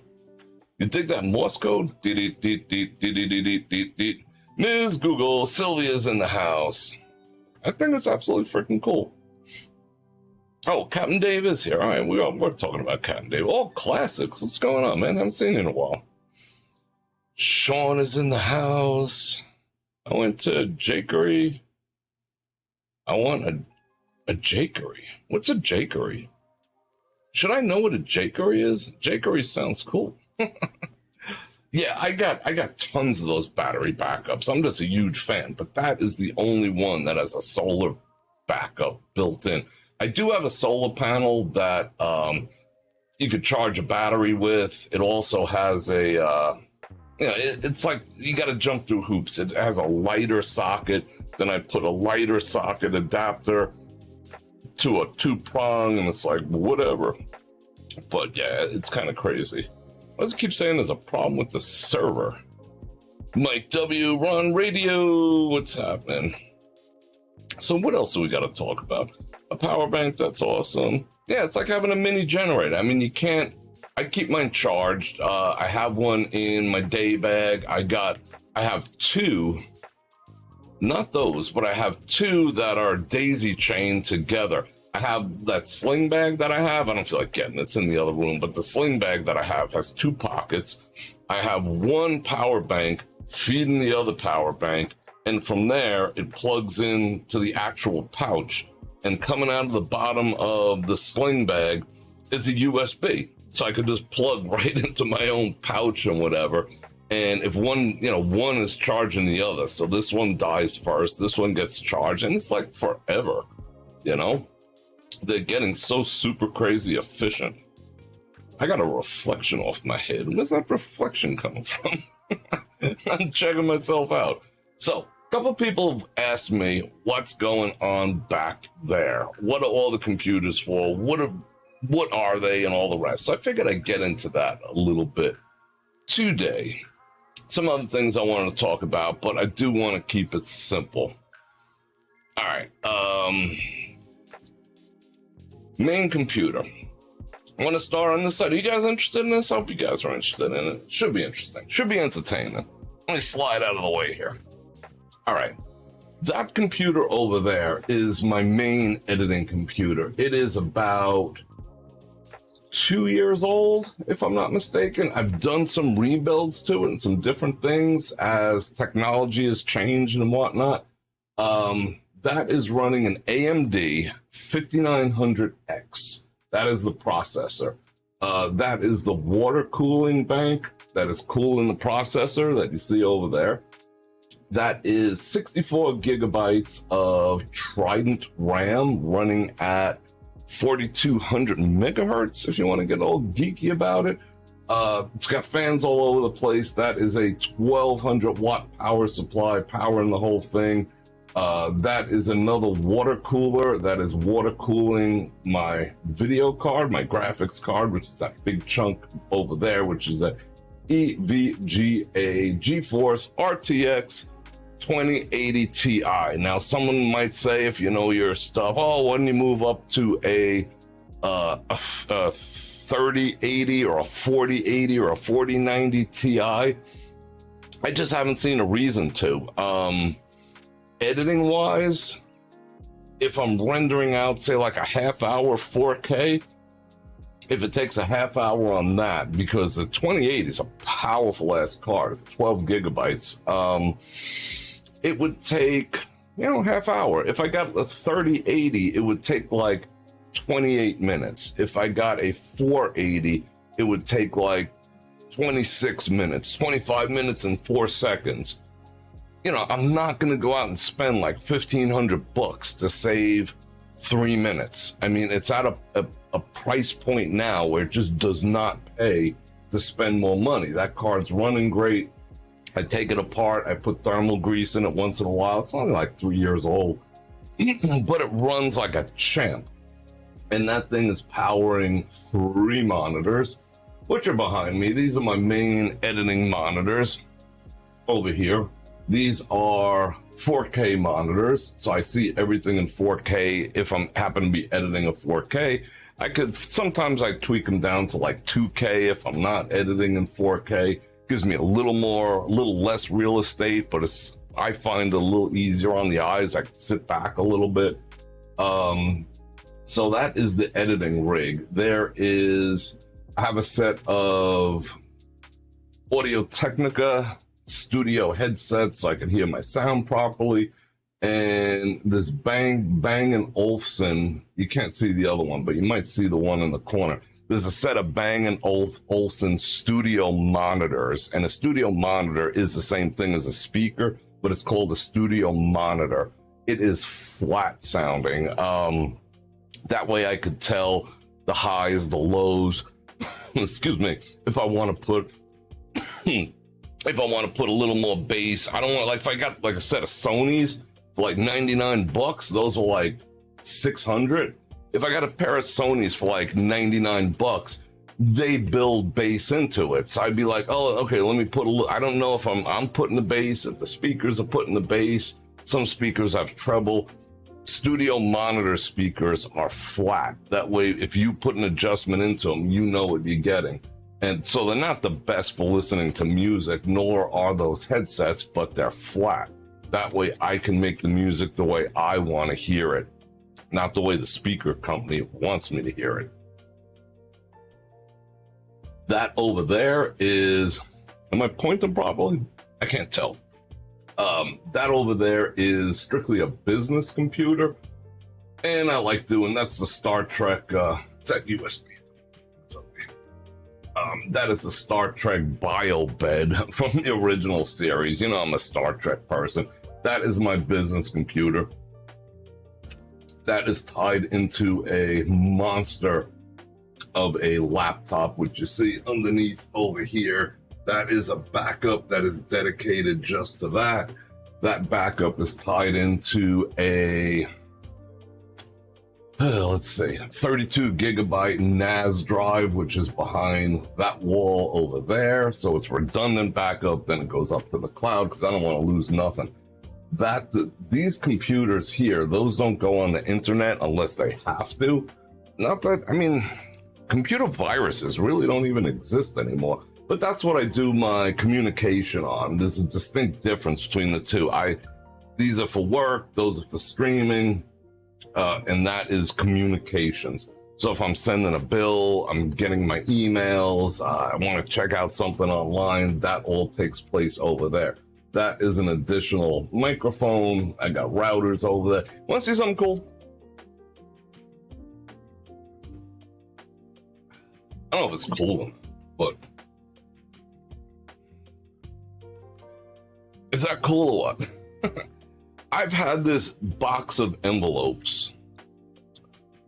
You dig that Morse code? Ms. Google, Sylvia's in the house. I think it's absolutely freaking cool. Oh, Captain Dave is here. All right, we're talking about Captain Dave. All classics. What's going on, man? I haven't seen you in a while. Sean is in the house. I went to Jakery. I want a Jakery. What's a Jakery? Should I know what a Jakery is? Jakery sounds cool. Yeah, I got tons of those battery backups. I'm just a huge fan, but that is the only one that has a solar backup built in. I do have a solar panel that you could charge a battery with. It also has a, it's like you got to jump through hoops. It has a lighter socket. Then I put a lighter socket adapter to a 2-prong, and it's like, whatever. But yeah, it's kind of crazy. Why does it keep saying there's a problem with the server? Mike W, Ron Radio, what's happening? So what else do we got to talk about? A power bank, that's awesome. Yeah, it's like having a mini generator. I mean, I keep mine charged. I have one in my day bag. I have two, not those, but I have two that are daisy chained together. I have that sling bag that I have. I don't feel like getting it. It's in the other room, but the sling bag that I have has 2 pockets. I have one power bank feeding the other power bank, and from there it plugs in to the actual pouch, and coming out of the bottom of the sling bag is a USB, so I could just plug right into my own pouch and whatever. And if one is charging the other, so this one dies first, this one gets charged, and it's like forever. They're getting so super crazy efficient. I got a reflection off my head. Where's that reflection coming from? I'm checking myself out. So, a couple people have asked me what's going on back there. What are all the computers for? What are they and all the rest? So I figured I'd get into that a little bit today. Some other things I wanted to talk about, but I do want to keep it simple. All right. Main computer. I want to start on this side. Are you guys interested in this? I hope you guys are interested in it. Should be interesting. Should be entertaining. Let me slide out of the way here. All right. That computer over there is my main editing computer. It is about 2 years old, if I'm not mistaken. I've done some rebuilds to it and some different things as technology has changed and whatnot. That is running an AMD 5900X. That is the processor. That is the water cooling bank that is cooling the processor that you see over there. That is 64 gigabytes of Trident RAM running at 4200 megahertz, if you want to get all geeky about it. It's got fans all over the place. That is a 1200 watt power supply powering the whole thing. That is another water cooler that is water cooling my video card, my graphics card, which is that big chunk over there, which is a EVGA GeForce RTX 2080 Ti. Now, someone might say, if you know your stuff, oh, why don't you move up to a 3080 or a 4080 or a 4090 Ti? I just haven't seen a reason to. Editing wise, if I'm rendering out, say, like a half hour 4K, if it takes a half hour on that, because the 2080 is a powerful ass card, it's 12 gigabytes, it would take, half hour. If I got a 3080, it would take like 28 minutes. If I got a 480, it would take like 26 minutes, 25 minutes and 4 seconds. You know, I'm not going to go out and spend like $1,500 to save 3 minutes. I mean, it's at a price point now where it just does not pay to spend more money. That car's running great. I take it apart. I put thermal grease in it once in a while. It's only like 3 years old, but it runs like a champ. And that thing is powering 3 monitors, which are behind me. These are my main editing monitors over here. These are 4K monitors, so I see everything in 4K. If I'm happen to be editing a 4K, sometimes I tweak them down to like 2K if I'm not editing in 4K. Gives me a little less real estate, but I find it a little easier on the eyes. I can sit back a little bit. So that is the editing rig. I have a set of Audio-Technica studio headsets so I can hear my sound properly. And this Bang & Olufsen, you can't see the other one, but you might see the one in the corner. There's a set of Bang & Olufsen studio monitors, and a studio monitor is the same thing as a speaker, but it's called a studio monitor. It is flat sounding. That way I could tell the highs, the lows. Excuse me. If I want to put a little more bass, I don't want, like, if I got like a set of Sonys for like $99, those are like 600. If I got a pair of Sonys for like $99, they build bass into it. So I'd be like, oh, okay, let me put a little, I don't know if I'm putting the bass, if the speakers are putting the bass. Some speakers have treble. Studio monitor speakers are flat. That way, if you put an adjustment into them, you know what you're getting. And so they're not the best for listening to music, nor are those headsets, but they're flat. That way I can make the music the way I want to hear it, not the way the speaker company wants me to hear it. That over there is, am I pointing properly? I can't tell. That over there is strictly a business computer. And I like doing, that's the Star Trek, it's that USB. It's okay. That is the Star Trek bio bed from the original series. You know, I'm a Star Trek person. That is my business computer. That is tied into a monster of a laptop, which you see underneath over here. That is a backup that is dedicated just to that. That backup is tied into a, let's see, 32 gigabyte NAS drive, which is behind that wall over there. So it's redundant backup, then it goes up to the cloud because I don't want to lose nothing. These computers here, those don't go on the internet unless they have to. Not that, I mean, computer viruses really don't even exist anymore. But that's what I do my communication on. There's a distinct difference between the two. These are for work, those are for streaming, and that is communications. So if I'm sending a bill, I'm getting my emails, I want to check out something online, that all takes place over there. That is an additional microphone. I got routers over there. Want to see something cool? I don't know if it's cool, but is that cool or what? I've had this box of envelopes.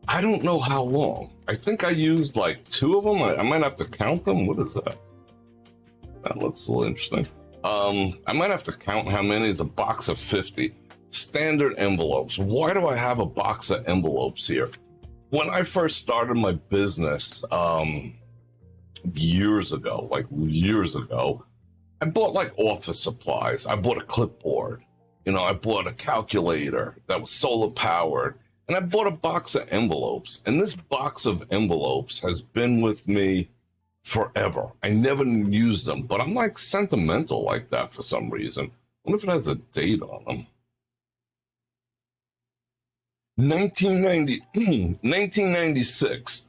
I don't know how long. I think I used like 2 of them. I might have to count them. What is that? That looks a little interesting. I might have to count how many. It's a box of 50 standard envelopes. Why do I have a box of envelopes here? When I first started my business, years ago, I bought like office supplies. I bought a clipboard. You know, I bought a calculator that was solar powered, and I bought a box of envelopes. And this box of envelopes has been with me forever. I never used them, but I'm like sentimental like that for some reason. I wonder if it has a date on them. 1996.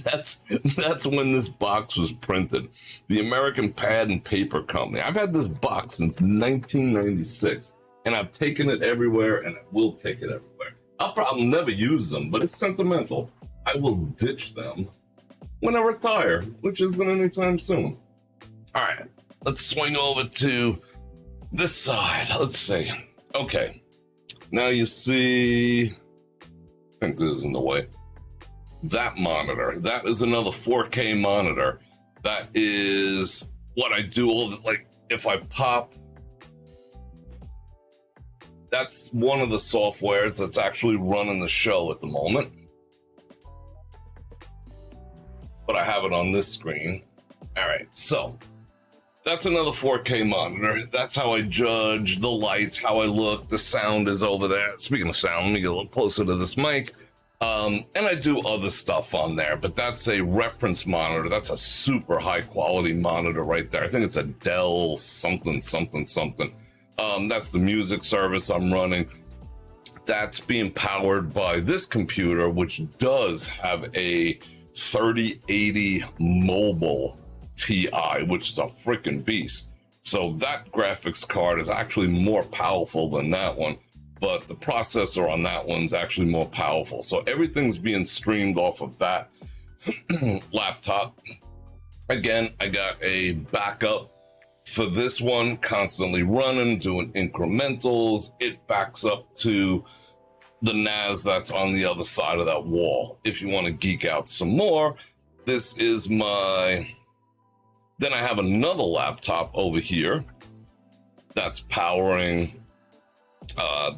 That's when this box was printed. The American Pad and Paper Company. I've had this box since 1996, and I've taken it everywhere, and I will take it everywhere. I'll probably never use them, but it's sentimental. I will ditch them when I retire, which isn't anytime soon. All right, let's swing over to this side. Let's see. Okay, now you see, I think this is in the way. That monitor, that is another 4K monitor. That is what I do all the, like, if I pop, that's one of the softwares that's actually running the show at the moment. But I have it on this screen. All right, so that's another 4K monitor. That's how I judge the lights, how I look. The sound is over there. Speaking of sound, let me get a little closer to this mic. And I do other stuff on there, but that's a reference monitor. That's a super high quality monitor right there. I think it's a Dell something. That's the music service I'm running. That's being powered by this computer, which does have a 3080 mobile Ti, which is a freaking beast. So that graphics card is actually more powerful than that one, but the processor on that one's actually more powerful. So everything's being streamed off of that laptop. Again, I got a backup for this one, constantly running, doing incrementals. It backs up to the NAS that's on the other side of that wall. If you want to geek out some more, this is my, then I have another laptop over here that's powering,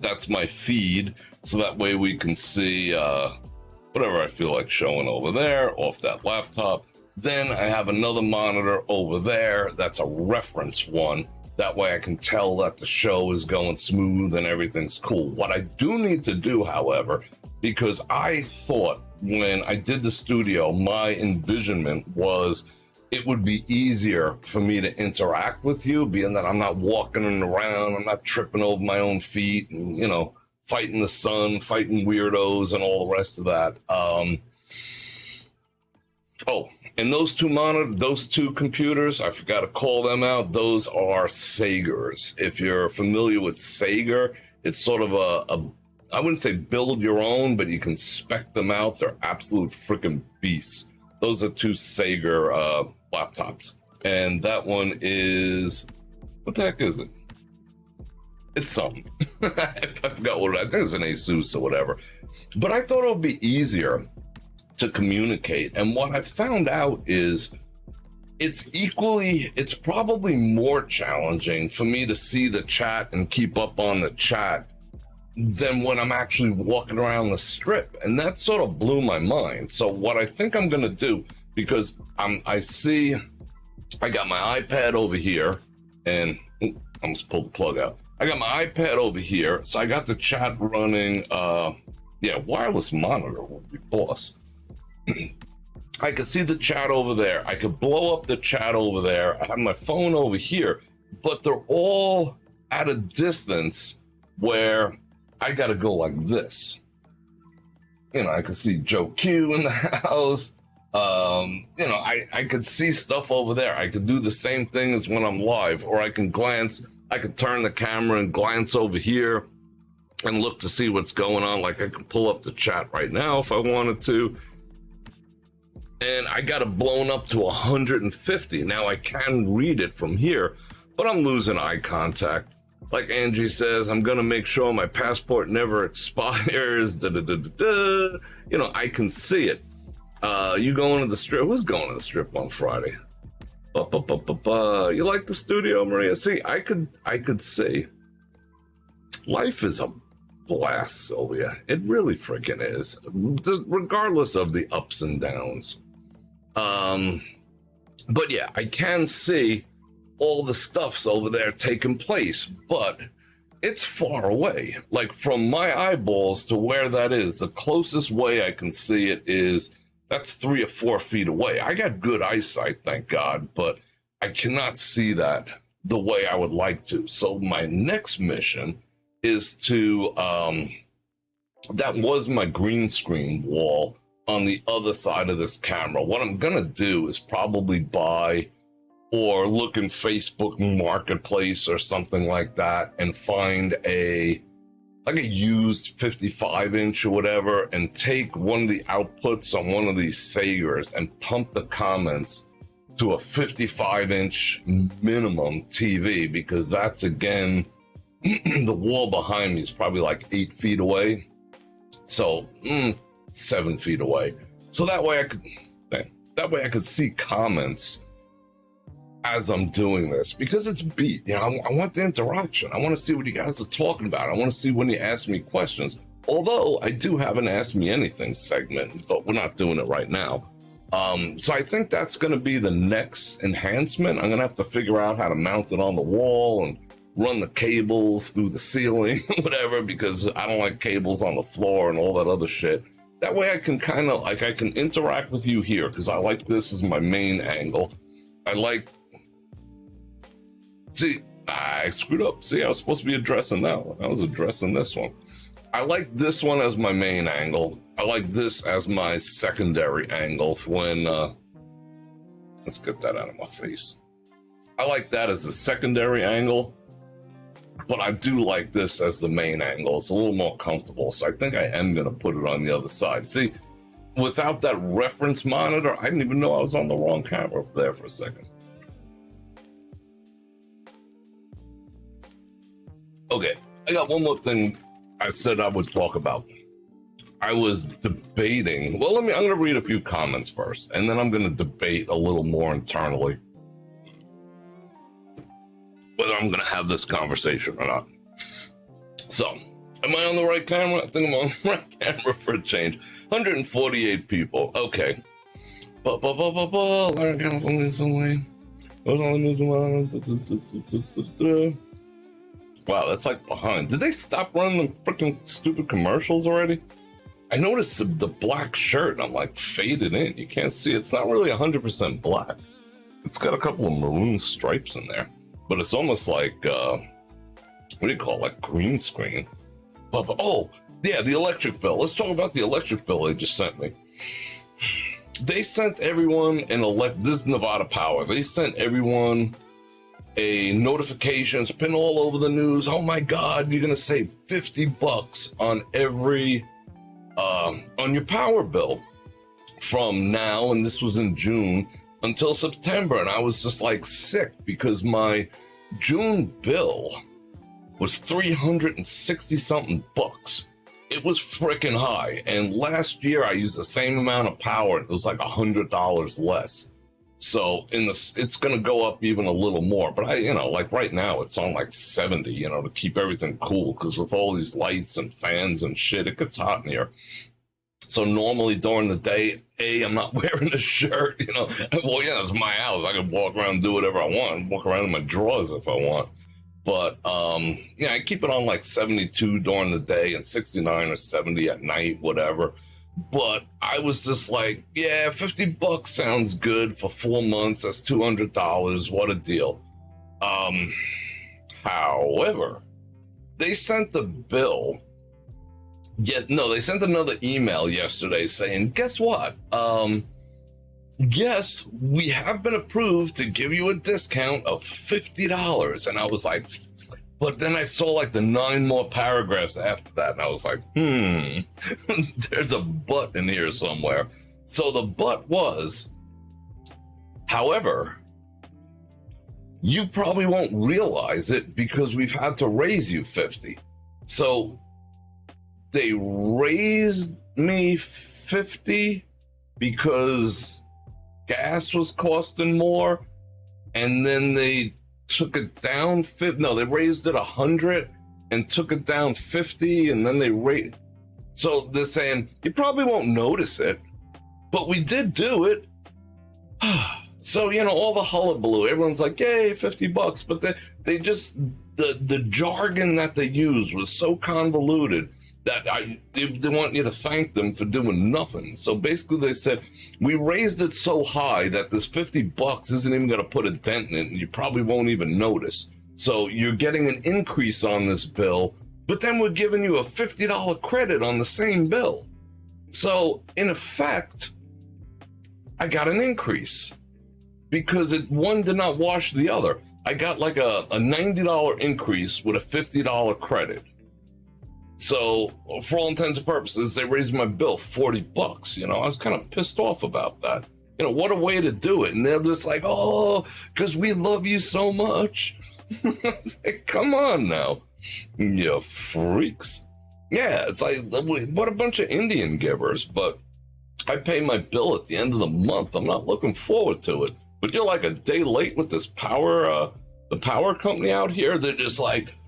that's my feed. So that way we can see whatever I feel like showing over there off that laptop. Then I have another monitor over there. That's a reference one. That way I can tell that the show is going smooth and everything's cool. What I do need to do, however, because I thought when I did the studio, my envisionment was it would be easier for me to interact with you, being that I'm not walking around, I'm not tripping over my own feet and, you know, fighting the sun, fighting weirdos and all the rest of that. And those two computers, I forgot to call them out. Those are Sagers. If you're familiar with Sager, it's sort of I wouldn't say build your own, but you can spec them out. They're absolute freaking beasts. Those are two Sager laptops. And that one is, what the heck is it? It's something. I forgot what I think it's an Asus or whatever. But I thought it would be easier to communicate. And what I found out is it's probably more challenging for me to see the chat and keep up on the chat than when I'm actually walking around the strip. And that sort of blew my mind. So what I think I'm gonna do, because I got my iPad over here, and I almost pulled the plug out. I got my iPad over here, so I got the chat running. Wireless monitor would be boss. I could see the chat over there. I could blow up the chat over there. I have my phone over here, but they're all at a distance where I got to go like this. You know, I could see Joe Q in the house. I could see stuff over there. I could do the same thing as when I'm live, or I could turn the camera and glance over here and look to see what's going on. Like I could pull up the chat right now if I wanted to. And I got it blown up to 150. Now I can read it from here, but I'm losing eye contact. Like Angie says, I'm gonna make sure my passport never expires. You know, I can see it. You going to the strip? Who's going to the strip on Friday? You like the studio, Maria? See, I could see. Life is a blast, Sylvia. It really freaking is, regardless of the ups and downs. But yeah, I can see all the stuff's over there taking place, but it's far away. Like from my eyeballs to where that is, the closest way I can see it is that's 3 or 4 feet away. I got good eyesight, thank God, but I cannot see that the way I would like to. So my next mission is to, that was my green screen wall on the other side of this camera. What I'm gonna do is probably buy or look in Facebook Marketplace or something like that and find a used 55-inch or whatever and take one of the outputs on one of these Sagers and pump the comments to a 55-inch minimum TV, because that's, again, the wall behind me is probably like 8 feet away. So 7 feet away. So that way I could see comments as I'm doing this, because it's beat. You know, I want the interaction. I want to see what you guys are talking about. I want to see when you ask me questions. Although I do have an Ask Me Anything segment, but we're not doing it right now. So I think that's going to be the next enhancement. I'm going to have to figure out how to mount it on the wall and run the cables through the ceiling, whatever, because I don't like cables on the floor and all that other shit. That way I can kind of, like, I can interact with you here, because I like this as my main angle. I like... See, I screwed up. See, I was supposed to be addressing that one. I was addressing this one. I like this one as my main angle. I like this as my secondary angle for when, let's get that out of my face. I like that as the secondary angle, but I do like this as the main angle. It's a little more comfortable, so I think I am going to put it on the other side. See, without that reference monitor, I didn't even know I was on the wrong camera there for a second. Okay, I got one more thing I said I would talk about. I was debating, well, I'm going to read a few comments first, and then I'm going to debate a little more internally whether I'm going to have this conversation or not. So, am I on the right camera? I think I'm on the right camera for a change. 148 people. Okay. Wow, that's like behind. Did they stop running the freaking stupid commercials already? I noticed the black shirt, and I'm like faded in. You can't see. It's not really 100% black. It's got a couple of maroon stripes in there, but it's almost like, what do you call it? Like green screen. Oh, yeah, the electric bill. Let's talk about the electric bill they just sent me. They sent everyone this is Nevada Power. They sent everyone a notification. It's been all over the news. Oh my God, you're gonna save $50 on every on your power bill from now, and this was in June, until September. And I was just like sick, because my June bill was 360 something bucks. It was freaking high. And last year I used the same amount of power. It was like $100 less. So it's going to go up even a little more, but like right now it's on like 70, to keep everything cool. Cause with all these lights and fans and shit, it gets hot in here. So normally during the day, I'm not wearing a shirt, Well, yeah, it's my house. I can walk around and do whatever I want, walk around in my drawers if I want. But, I keep it on like 72 during the day and 69 or 70 at night, whatever. But I was just like, yeah, $50 sounds good for 4 months. That's $200. What a deal. However, they sent the bill. They sent another email yesterday saying, guess what? Yes, we have been approved to give you a discount of $50. And I was like, but then I saw like the 9 more paragraphs after that, and I was like, there's a but in here somewhere. So the but was, however, you probably won't realize it because we've had to raise you 50. So they raised me 50 because gas was costing more, and then they took it down. They raised it 100 and took it down 50, and then they raised. So they're saying you probably won't notice it, but we did do it. So all the hullabaloo, everyone's like, yay, $50, but they just the jargon that they used was so convoluted that they want you to thank them for doing nothing. So basically they said, we raised it so high that this $50 isn't even going to put a dent in it, and you probably won't even notice. So you're getting an increase on this bill, but then we're giving you a $50 credit on the same bill. So in effect, I got an increase because one did not wash the other. I got like a $90 increase with a $50 credit. So for all intents and purposes, they raised my bill $40. I was kind of pissed off about that. what a way to do it. And they're just like, oh, because we love you so much. Come on now, you freaks. Yeah, it's like, what a bunch of Indian givers. But I pay my bill at the end of the month. I'm not looking forward to it. But you're like a day late with this the power company out here. They're just like,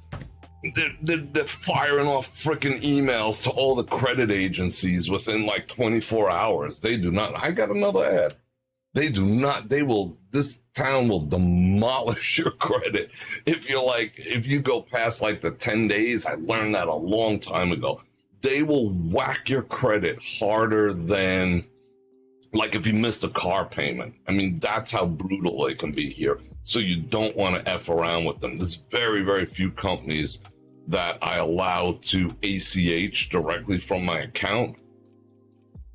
they're firing off freaking emails to all the credit agencies within like 24 hours. They do not. I got another ad. They do not. This town will demolish your credit if you go past like the 10 days. I learned that a long time ago. They will whack your credit harder than like if you missed a car payment. I mean, that's how brutal they can be here. So you don't want to F around with them. There's very, very few companies that I allow to ACH directly from my account.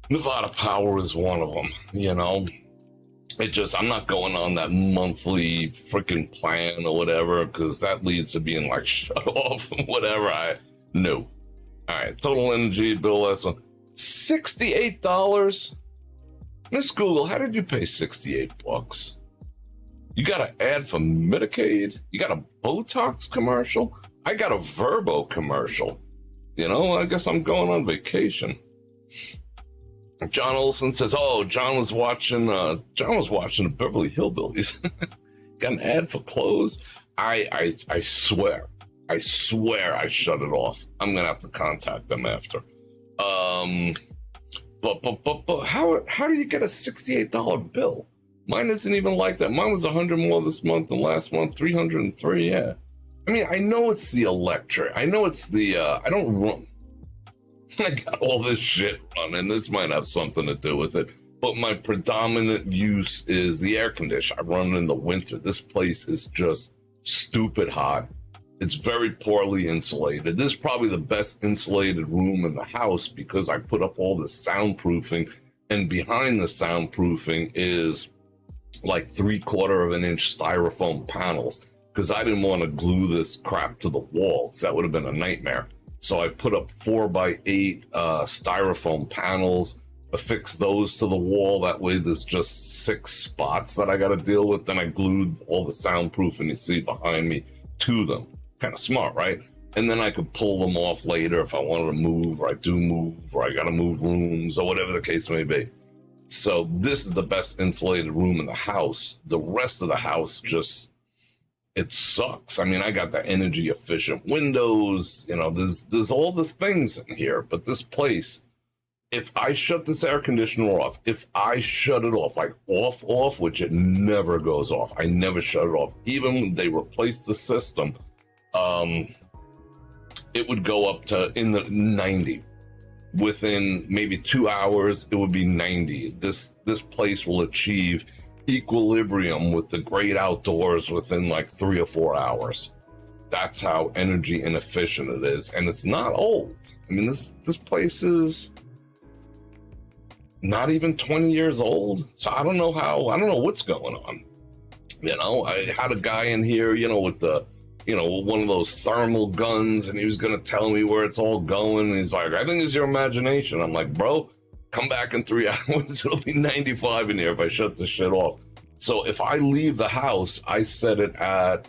Nevada Power is one of them, I'm not going on that monthly freaking plan or whatever, because that leads to being like shut off and whatever. No. All right, total energy bill, last one. $68? Miss Google, how did you pay $68? You got an ad for Medicaid? You got a Botox commercial? I got a Verbo commercial. I guess I'm going on vacation. John Olson says, oh, John was watching the Beverly Hillbillies. Got an ad for clothes. I swear I shut it off. I'm going to have to contact them after. But how do you get a $68 bill? Mine isn't even like that. Mine was 100 more this month than last month, 303, yeah. I mean, I know it's the electric. I know it's the, I don't run. I got all this shit running. This might have something to do with it. But my predominant use is the air conditioner. I run it in the winter. This place is just stupid hot. It's very poorly insulated. This is probably the best insulated room in the house because I put up all the soundproofing. And behind the soundproofing is like 3/4 of an inch styrofoam panels because I didn't want to glue this crap to the wall because that would have been a nightmare. So I put up 4x8 styrofoam panels, affixed those to the wall. That way there's just 6 spots that I got to deal with. Then I glued all the soundproofing you see behind me to them. Kind of smart, right? And then I could pull them off later if I wanted to move, or I do move, or I got to move rooms, or whatever the case may be. So this is the best insulated room in the house. The rest of the house just, it sucks. I mean, I got the energy efficient windows, there's all these things in here, but this place, if I shut this air conditioner off, if I shut it off, like off, which it never goes off. I never shut it off. Even when they replaced the system, it would go up to in the 90. Within maybe 2 hours, it would be 90. This place will achieve equilibrium with the great outdoors within like 3 or 4 hours. That's how energy inefficient it is. And it's not old. I mean, this place is not even 20 years old. So I don't know what's going on. I had a guy in here, with the, one of those thermal guns, and he was going to tell me where it's all going. And he's like, I think it's your imagination. I'm like, bro, come back in 3 hours. It'll be 95 in here if I shut this shit off. So if I leave the house, I set it at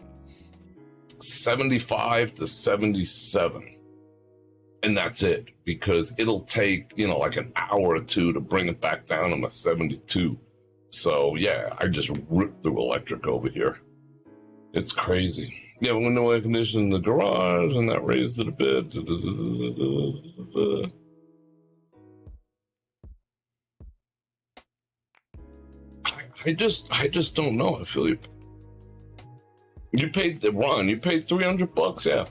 75 to 77. And that's it, because it'll take, like an hour or two to bring it back down to my 72. So yeah, I just ripped through electric over here. It's crazy. Yeah, window air conditioning in the garage, and that raised it a bit. I just don't know. I feel you. You paid $300, yeah.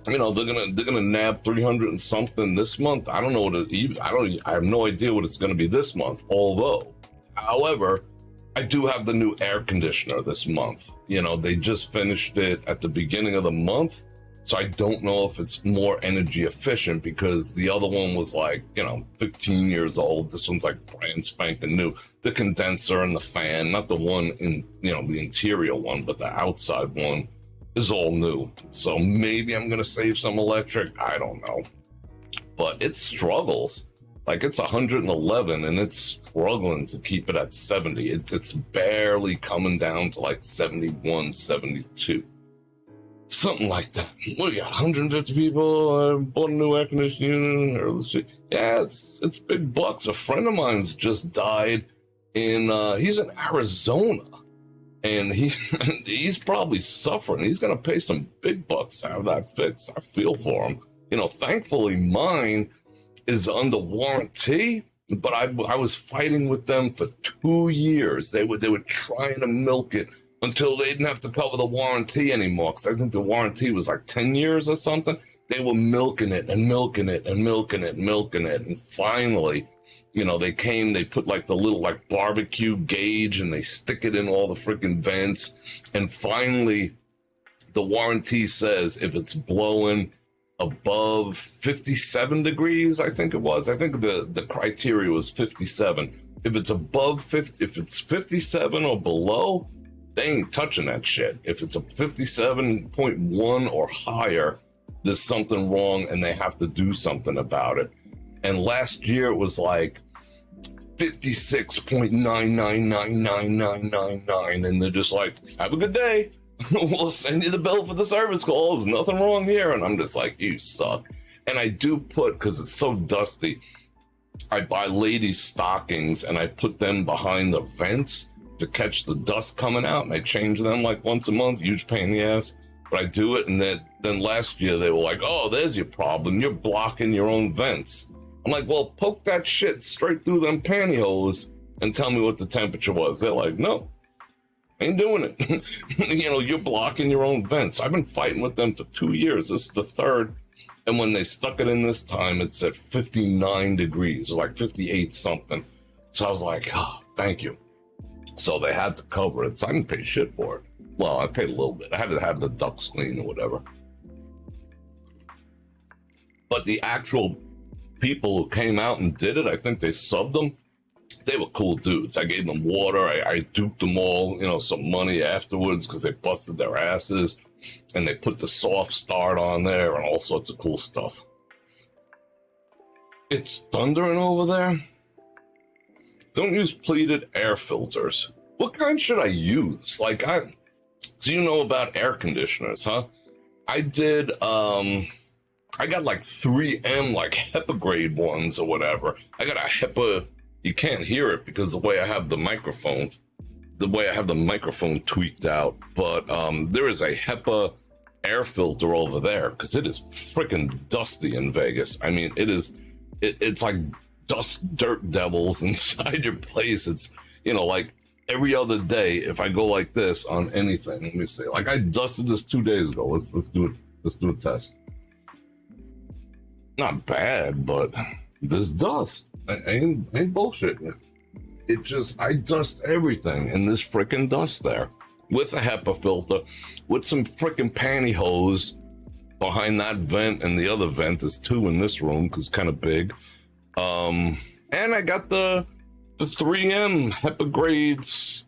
They're gonna nab 300 and something this month. I don't know I have no idea what it's gonna be this month. However, I do have the new air conditioner this month. They just finished it at the beginning of the month. So I don't know if it's more energy efficient because the other one was like, 15 years old. This one's like brand spanking new. The condenser and the fan, not the one in, the interior one, but the outside one is all new. So maybe I'm going to save some electric. I don't know. But it struggles. Like it's 111 and it's struggling to keep it at 70. It's barely coming down to like 71, 72. Something like that. What do you got? 150 people bought a new air conditioning unit? Yeah, it's big bucks. A friend of mine's just died he's in Arizona. And he's probably suffering. He's gonna pay some big bucks to have that fixed. I feel for him. You know, thankfully mine is under warranty, but I was fighting with them for 2 years. They were trying to milk it until they didn't have to cover the warranty anymore, because I think the warranty was like 10 years or something. They were milking it and milking it and milking it and milking it. And finally, you know, they put like the little like barbecue gauge and they stick it in all the freaking vents. And finally, the warranty says if it's blowing above 57 degrees, I think it was. I think the criteria was 57. If it's above 50, if it's 57 or below, they ain't touching that shit. If it's a 57.1 or higher, there's something wrong and they have to do something about it. And last year it was like 56.9999999, and they're just like, have a good day. We'll send you the bill for the service calls. Nothing wrong here. And I'm just like, you suck. And I do put, because it's so dusty, I buy ladies' stockings and I put them behind the vents to catch the dust coming out. And I change them like once a month. Huge pain in the ass. But I do it. And then last year they were like, oh, there's your problem. You're blocking your own vents. I'm like, well, poke that shit straight through them pantyhose and tell me what the temperature was. They're like, no, ain't doing it. You know, you're blocking your own vents. I've been fighting with them for 2 years. This is the third. And when they stuck it in this time, it's at 59 degrees, or like 58 something. So I was like, oh, thank you. So they had to cover it. So I didn't pay shit for it. Well, I paid a little bit. I had to have the ducts clean or whatever. But the actual people who came out and did it, I think they subbed them. They were cool dudes. I gave them water. I duped them all, you know, some money afterwards because they busted their asses. And they put the soft start on there and all sorts of cool stuff. It's thundering over there. Don't use pleated air filters. What kind should I use? Like, so you know about air conditioners, huh? I did, I got like 3M, like HEPA grade ones or whatever. I got a HEPA, you can't hear it because the way I have the microphone tweaked out. But there is a HEPA air filter over there because it is freaking dusty in Vegas. I mean, it's like dirt devils inside your place. It's, you know, like every other day, if I go like this on anything, let me see, like I dusted this 2 days ago. Let's do it. Let's do a test. Not bad, but there's dust. I ain't bullshit. I dust everything in this freaking dust there with a HEPA filter, with some freaking pantyhose behind that vent, and the other vent is 2 in this room because it's kind of big. And I got the 3M HEPA grades,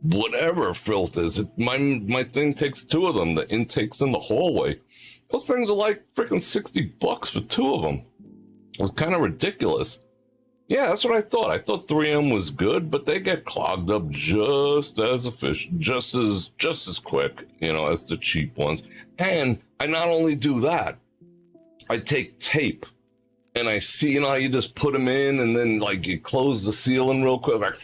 whatever filters. My thing takes 2 of them. The intake's in the hallway. Those things are like freaking $60 for 2 of them. It was kind of ridiculous. Yeah, that's what I thought. I thought 3M was good, but they get clogged up just as efficient, just as quick, you know, as the cheap ones. And I not only do that, I take tape and I see, you know, how you just put them in and then like you close the ceiling real quick, like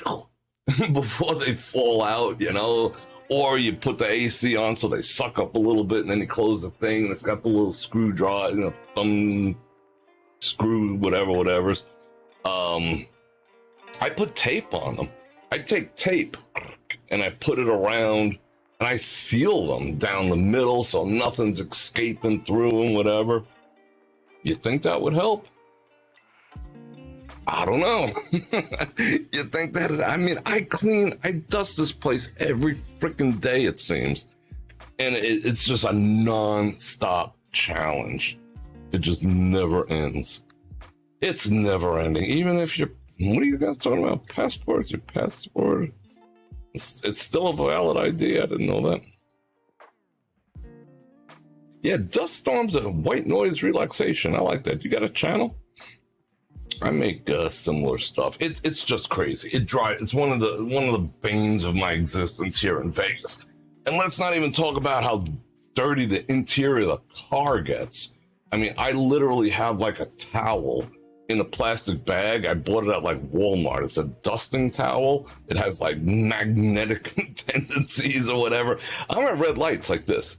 before they fall out, you know. Or you put the AC on so they suck up a little bit, and then you close the thing, and it's got the little screw draw, you know, thumb screw, whatever's. I put tape on them. I take tape and I put it around, and I seal them down the middle so nothing's escaping through and whatever. You think that would help? I don't know. You think that? I mean, I dust this place every freaking day, it seems. And it's just a non-stop challenge. It just never ends. It's never ending. Even if what are you guys talking about? Passports? Your passport? It's still a valid ID. I didn't know that. Yeah, dust storms and white noise relaxation. I like that. You got a channel? I make similar stuff. It's just crazy. It's one of the banes of my existence here in Vegas. And let's not even talk about how dirty the interior of the car gets. I mean, I literally have like a towel in a plastic bag. I bought it at like Walmart. It's a dusting towel. It has like magnetic tendencies or whatever. I'm at red lights like this.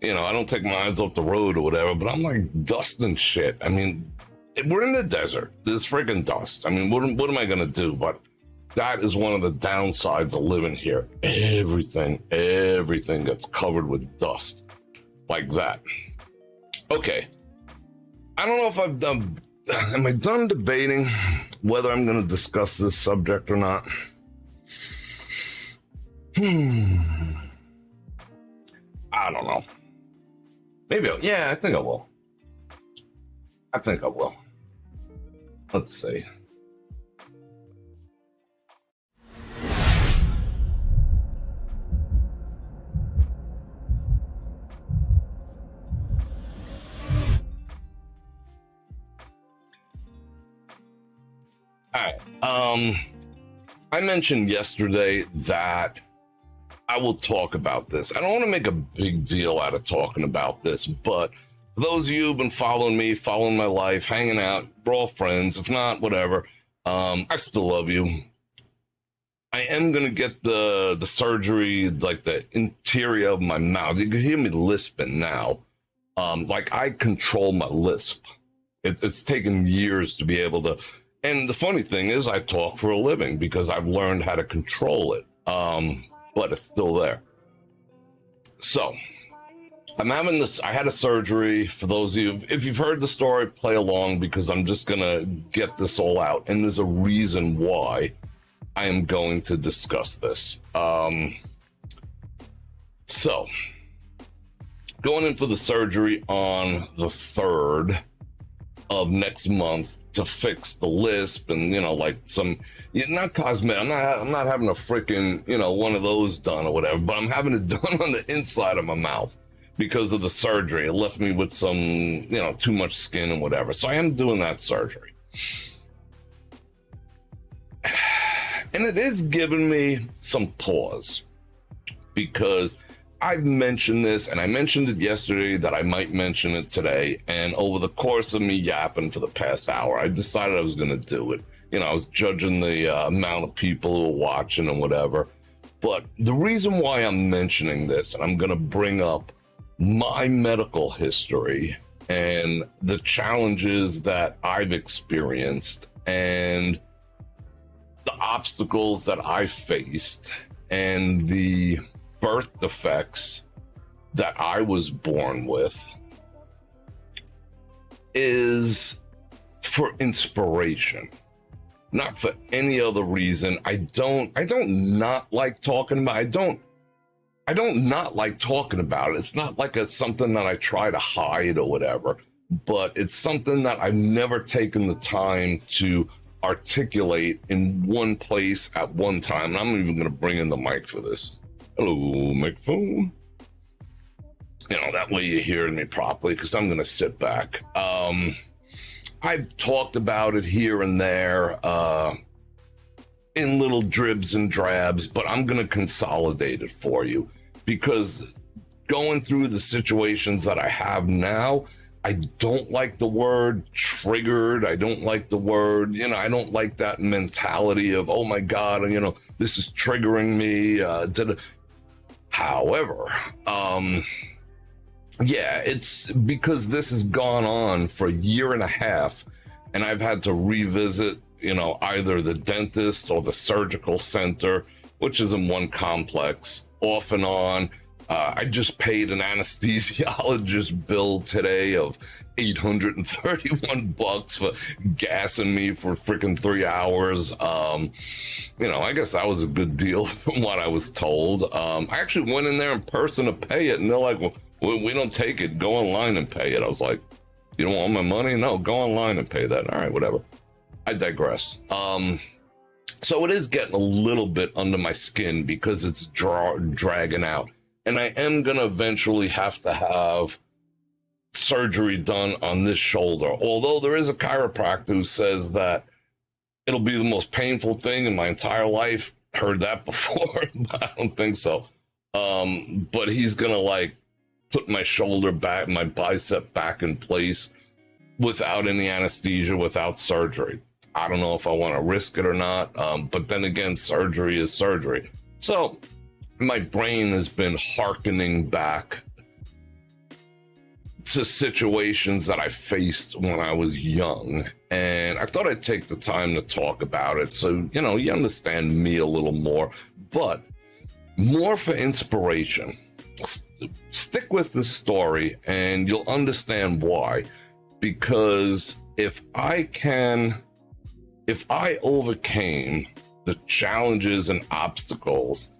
You know, I don't take my eyes off the road or whatever, but I'm like dusting shit. I mean, we're in the desert. There's freaking dust. I mean, what am I going to do? But that is one of the downsides of living here. Everything gets covered with dust like that. Okay. I don't know if I've done, am I done debating whether I'm going to discuss this subject or not? I don't know. Maybe I think I will. Let's see. All right. I mentioned yesterday that I will talk about this. I don't want to make a big deal out of talking about this, but for those of you who've been following me, following my life, hanging out, we're all friends. If not, whatever. I still love you. I am going to get the surgery, like the interior of my mouth. You can hear me lisping now. Like I control my lisp. It's taken years to be able to. And the funny thing is I talk for a living because I've learned how to control it. But it's still there. So I'm having this, I had a surgery. For those of you, if you've heard the story, play along because I'm just going to get this all out. And there's a reason why I am going to discuss this. So going in for the surgery on the 3rd of next month to fix the lisp and, you know, like some, not cosmetic. I'm not having a freaking, you know, one of those done or whatever, but I'm having it done on the inside of my mouth because of the surgery. It left me with some, you know, too much skin and whatever. So I am doing that surgery. And it is giving me some pause because I've mentioned this, and I mentioned it yesterday that I might mention it today. And over the course of me yapping for the past hour, I decided I was going to do it. You know, I was judging the amount of people who were watching and whatever. But the reason why I'm mentioning this, and I'm going to bring up my medical history and the challenges that I've experienced and the obstacles that I faced and the birth defects that I was born with, is for inspiration, not for any other reason. I don't not like talking about. I don't not like talking about it. It's not like it's something that I try to hide or whatever, but it's something that I've never taken the time to articulate in one place at one time. And I'm even going to bring in the mic for this. Hello, microphone. You know, that way you're hearing me properly because I'm going to sit back. I've talked about it here and there in little dribs and drabs, but I'm going to consolidate it for you because going through the situations that I have now, I don't like the word triggered. I don't like the word, you know, I don't like that mentality of, oh my God, and you know, this is triggering me. However, yeah, it's because this has gone on for a year and a half and I've had to revisit, you know, either the dentist or the surgical center, which is in one complex, off and on. I just paid an anesthesiologist bill today of $831 for gassing me for freaking 3 hours. You know, I guess that was a good deal from what I was told. I actually went in there in person to pay it, and they're like, well, we don't take it. Go online and pay it. I was like, you don't want my money? No, go online and pay that. All right, whatever. I digress. So it is getting a little bit under my skin because it's dragging out. And I am going to eventually have to have surgery done on this shoulder. Although there is a chiropractor who says that it'll be the most painful thing in my entire life. Heard that before, but I don't think so. But he's gonna like put my shoulder back, my bicep back in place without any anesthesia, without surgery. I don't know if I want to risk it or not. But then again, surgery is surgery. So my brain has been hearkening back to situations that I faced when I was young. And I thought I'd take the time to talk about it. So, you know, you understand me a little more, but more for inspiration. Stick with the story and you'll understand why. Because if I overcame the challenges and obstacles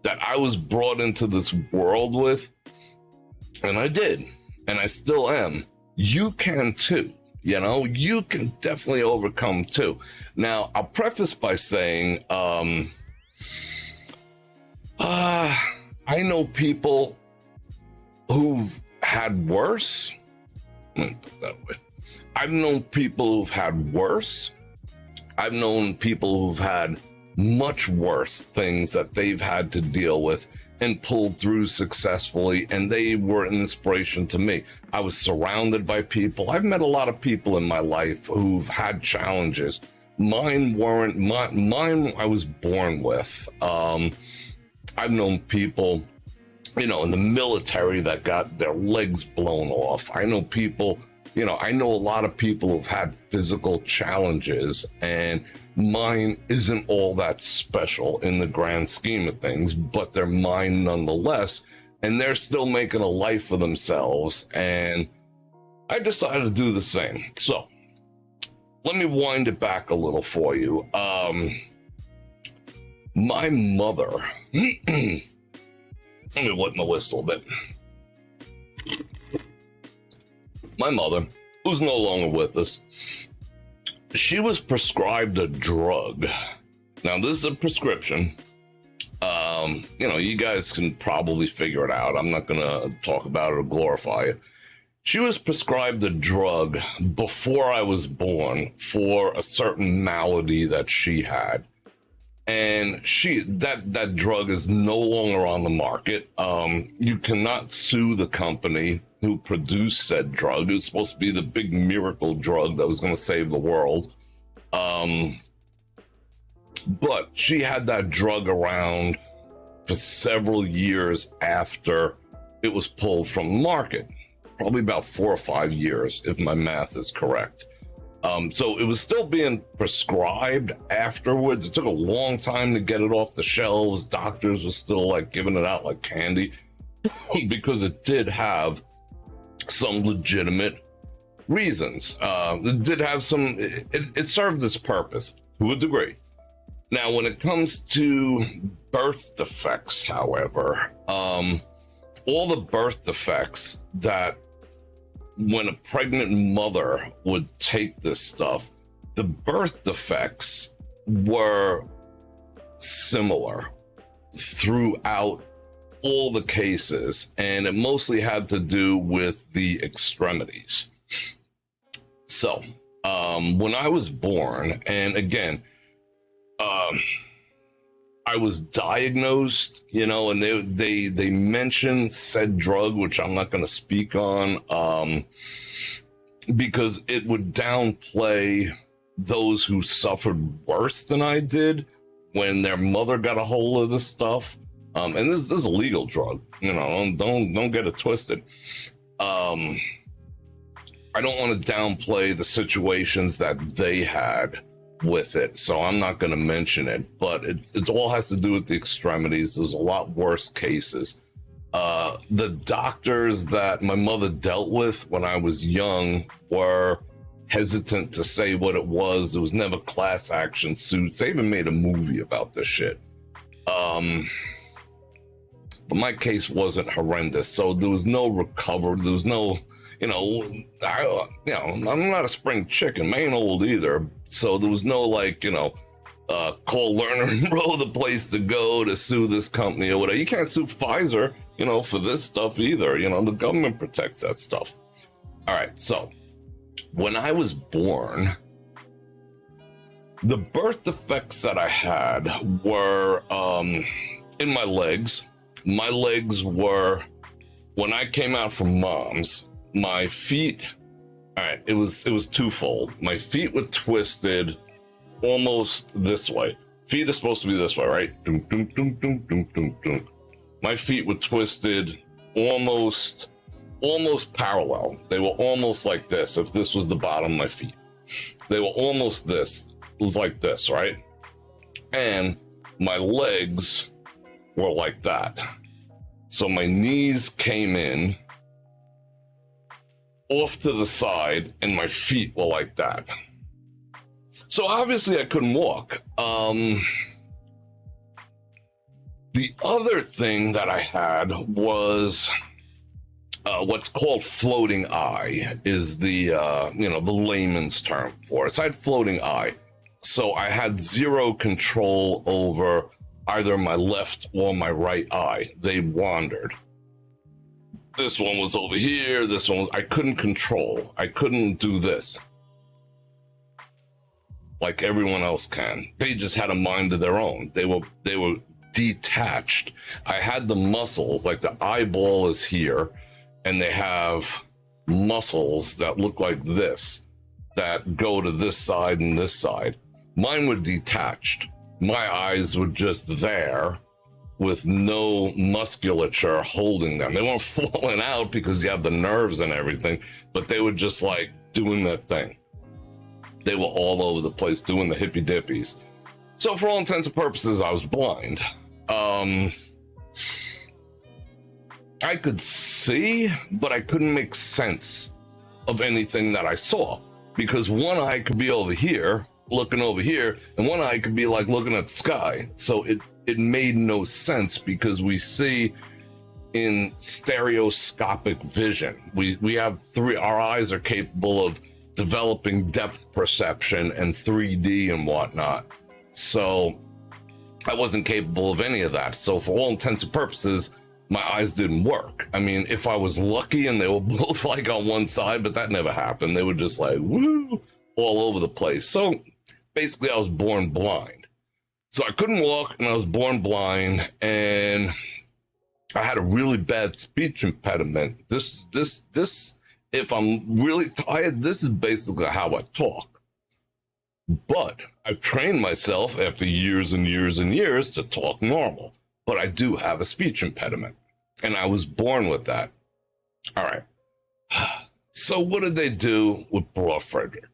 that I was brought into this world with, and I did, and I still am, you can too. You know, you can definitely overcome too. Now, I'll preface by saying, I know people who've had worse. Let me put it that way. I've known people who've had worse. I've known people who've had much worse things that they've had to deal with and pulled through successfully, and they were an inspiration to me. I was surrounded by people. I've met a lot of people in my life who've had challenges. Mine weren't mine I was born with. I've known people, you know, in the military that got their legs blown off. I know people, you know, I know a lot of people who've had physical challenges, and mine isn't all that special in the grand scheme of things, but they're mine nonetheless, and they're still making a life for themselves, and I decided to do the same. So let me wind it back a little for you. My mother, let me wet my whistle a bit. My mother, who's no longer with us, she was prescribed a drug. Now, this is a prescription. You know, you guys can probably figure it out. I'm not going to talk about it or glorify it. She was prescribed a drug before I was born for a certain malady that she had. And that drug is no longer on the market. You cannot sue the company who produced said drug. It was supposed to be the big miracle drug that was going to save the world. But she had that drug around for several years after it was pulled from the market. Probably about 4 or 5 years, if my math is correct. So it was still being prescribed afterwards. It took a long time to get it off the shelves. Doctors were still like giving it out like candy because it did have some legitimate reasons. It did have some, it served its purpose to a degree. Now, when it comes to birth defects, however, all the birth defects that when a pregnant mother would take this stuff, the birth defects were similar throughout all the cases, and it mostly had to do with the extremities. So, when I was born, and again, I was diagnosed, you know, and they mentioned said drug, which I'm not going to speak on, because it would downplay those who suffered worse than I did when their mother got a hold of this stuff. And this is a legal drug, you know, don't get it twisted. I don't want to downplay the situations that they had with it, so I'm not going to mention it, but it all has to do with the extremities. There's a lot worse cases. The doctors that my mother dealt with when I was young were hesitant to say what it was. There was never class action suits. They even made a movie about this shit. But my case wasn't horrendous, so there was no recovery. There was no, I'm not a spring chicken. I ain't old either. So there was no call Lerner and Rowe the place to go to sue this company or whatever. You can't sue Pfizer, for this stuff either. The government protects that stuff. All right, so when I was born, the birth defects that I had were in my legs. My legs were, when I came out from mom's, my feet, all right, it was twofold. My feet were twisted almost this way. Feet are supposed to be this way, right? Dun, dun, dun, dun, dun, dun, dun. My feet were twisted almost parallel. They were almost like this. If this was the bottom of my feet, they were almost this. It was like this, right? And my legs were like that. So my knees came in off to the side and my feet were like that. So obviously I couldn't walk. The other thing that I had was what's called floating eye, is the the layman's term for it. So I had floating eye. So I had zero control over either my left or my right eye. They wandered. This one was over here. This one I couldn't control. I couldn't do this like everyone else can. They just had a mind of their own. They were detached. I had the muscles, like the eyeball is here, and they have muscles that look like this, that go to this side and this side. Mine were detached. My eyes were just there with no musculature holding them. They weren't falling out because you have the nerves and everything, but they were just like doing that thing. They were all over the place doing the hippy dippies. So for all intents and purposes, I was blind. I could see, but I couldn't make sense of anything that I saw, because one eye could be over here, looking over here, and one eye could be like looking at the sky. So it made no sense, because we see in stereoscopic vision. We have our eyes are capable of developing depth perception and 3D and whatnot. So I wasn't capable of any of that. So for all intents and purposes, my eyes didn't work. I mean, if I was lucky and they were both like on one side, but that never happened. They were just like, woo, all over the place. So basically I was born blind. So I couldn't walk and I was born blind, and I had a really bad speech impediment. This, if I'm really tired, this is basically how I talk. But I've trained myself after years and years and years to talk normal. But I do have a speech impediment, and I was born with that. All right. So what did they do with Bror Fredrik?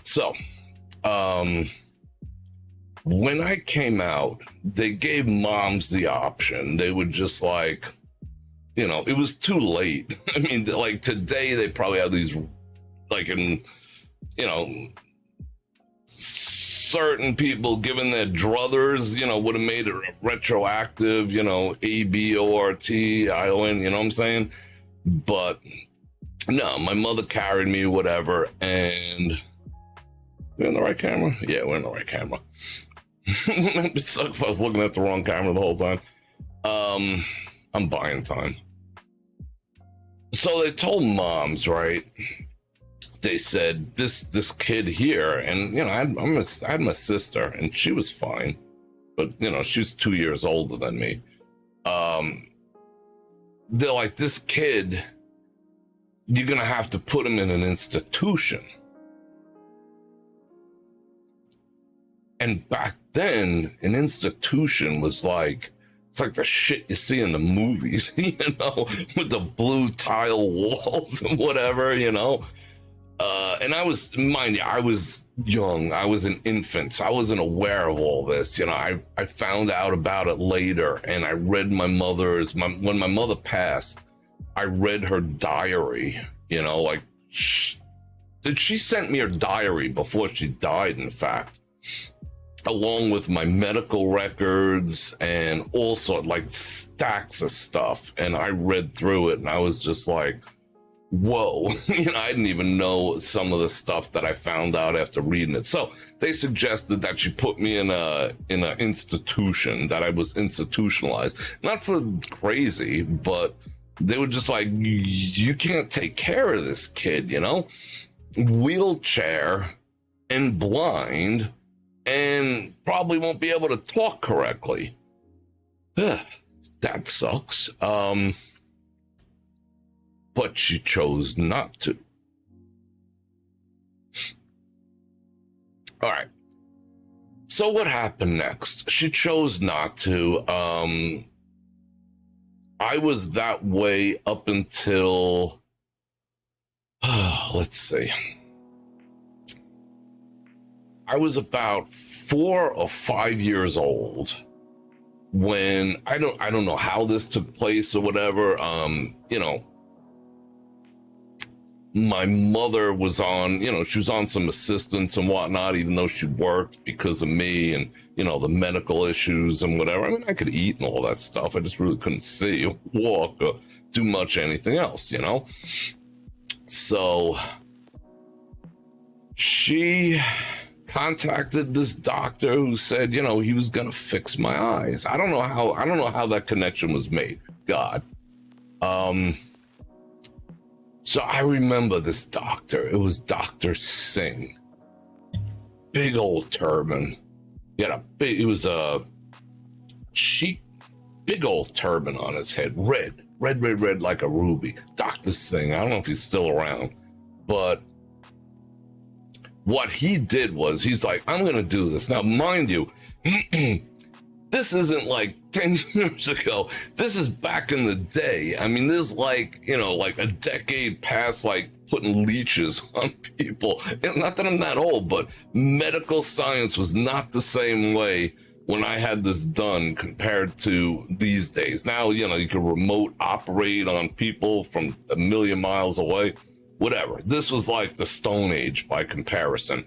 So, when I came out, they gave moms the option. They would just like, it was too late. I mean, like today, they probably have these, like in, certain people, given their druthers, would have made it retroactive, ABORTION, you know what I'm saying? But no, my mother carried me, whatever, and we're in the right camera? Yeah, we're in the right camera. It'd suck if I was looking at the wrong camera the whole time. I'm buying time. So they told moms, right? They said this kid here, and I had my sister, and she was fine, but she's 2 years older than me. They're like, this kid, you're gonna have to put him in an institution. And back then, an institution was like, it's like the shit you see in the movies, with the blue tile walls and whatever, and I was, mind you, I was young. I was an infant, so I wasn't aware of all this. I found out about it later, and I read my mother's, when my mother passed, I read her diary, she sent me her diary before she died, in fact, along with my medical records and also like stacks of stuff. And I read through it, and I was just like, whoa, I didn't even know some of the stuff that I found out after reading it. So they suggested that she put me in an institution, that I was institutionalized, not for crazy, but They were just like, you can't take care of this kid, you know? Wheelchair and blind and probably won't be able to talk correctly. That sucks. But she chose not to. All right. So what happened next? She chose not to. I was that way up until, let's see. I was about 4 or 5 years old when I don't know how this took place or whatever. You know, my mother was on, you know, she was on some assistance and whatnot, even though she worked because of me and, you know, the medical issues and whatever. I mean, I could eat and all that stuff. I just really couldn't see, walk, or do much anything else, you know? So she contacted this doctor who said, you know, he was going to fix my eyes. I don't know how that connection was made. God. So I remember this doctor. It was Dr. Singh. Big old turban. He had big old turban on his head. Red like a ruby. Dr. Singh. I don't know if he's still around, but what he did was he's like, I'm going to do this. Now, mind you, this isn't like 10 years ago. This is back in the day. I mean, this is like, you know, like a decade past, like putting leeches on people. Not that I'm that old, but medical science was not the same way when I had this done compared to these days. Now, you know, you can remote operate on people from a million miles away, whatever. This was like the Stone Age by comparison.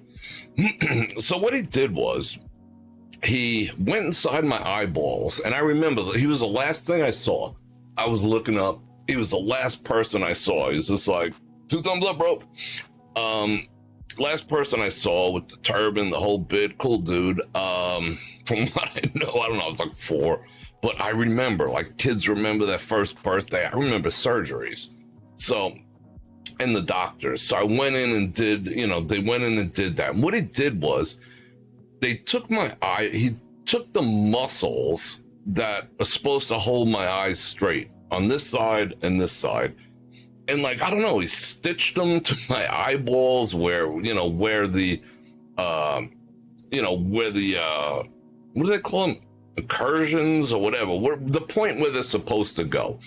So what he did was, he went inside my eyeballs, and I remember that he was the last thing I saw. I was looking up. He was the last person I saw. He's just like, 2 thumbs up, bro. Last person I saw with the turban, the whole bit. Cool dude. From what I don't know, I was like 4. But I remember, like kids remember that first birthday. I remember surgeries. So, and the doctors. So I went in and did, you know, they went in and did that. And what he did was, they took my eye, he took the muscles that are supposed to hold my eyes straight on this side and this side. And like, I don't know, he stitched them to my eyeballs where the, what do they call them? Incursions or whatever, where the point where they're supposed to go.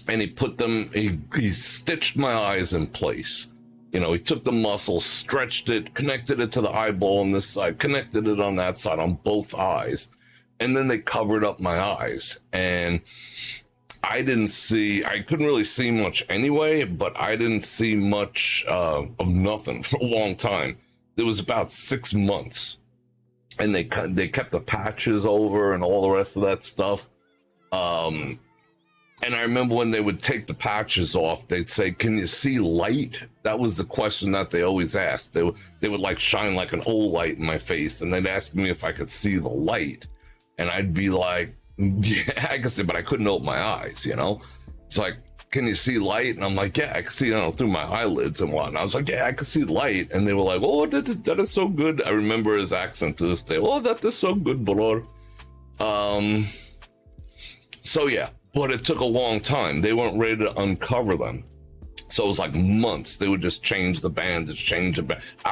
And he put them, he stitched my eyes in place. You know, he took the muscle, stretched it, connected it to the eyeball on this side, connected it on that side, on both eyes. And then they covered up my eyes. And I couldn't really see much anyway, but I didn't see much of nothing for a long time. It was about 6 months. And they kept the patches over and all the rest of that stuff. And I remember when they would take the patches off, they'd say, "Can you see light?" That was the question that they always asked. They would like shine like an old light in my face, and they'd ask me if I could see the light. And I'd be like, yeah, I could see, but I couldn't open my eyes, you know? It's like, "Can you see light?" And I'm like, "Yeah, I can see, you know, through my eyelids and whatnot." I was like, "Yeah, I can see light." And they were like, "Oh, that is so good." I remember his accent to this day. "Oh, that is so good, brother." So yeah. But it took a long time. They weren't ready to uncover them. So it was like months. They would just change the bandage, I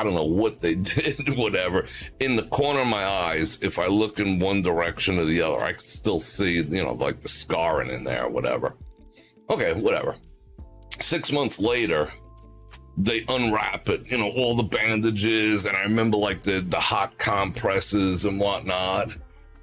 don't know what they did, whatever. In the corner of my eyes, if I look in one direction or the other, I could still see, you know, like the scarring in there or whatever. Okay, whatever. 6 months later, they unwrap it, you know, all the bandages. And I remember like the hot compresses and whatnot.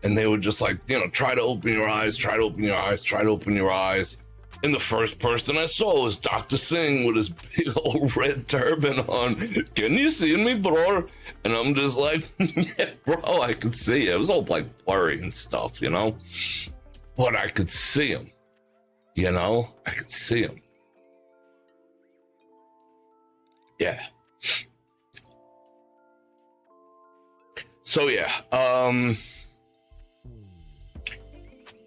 And they would just like, you know, try to open your eyes, try to open your eyes, try to open your eyes. And the first person I saw was Dr. Singh with his big old red turban on. "Can you see me, bro?" And I'm just like, "Yeah, bro, I could see it." It was all like blurry and stuff, you know? But I could see him, you know? I could see him. Yeah. So yeah,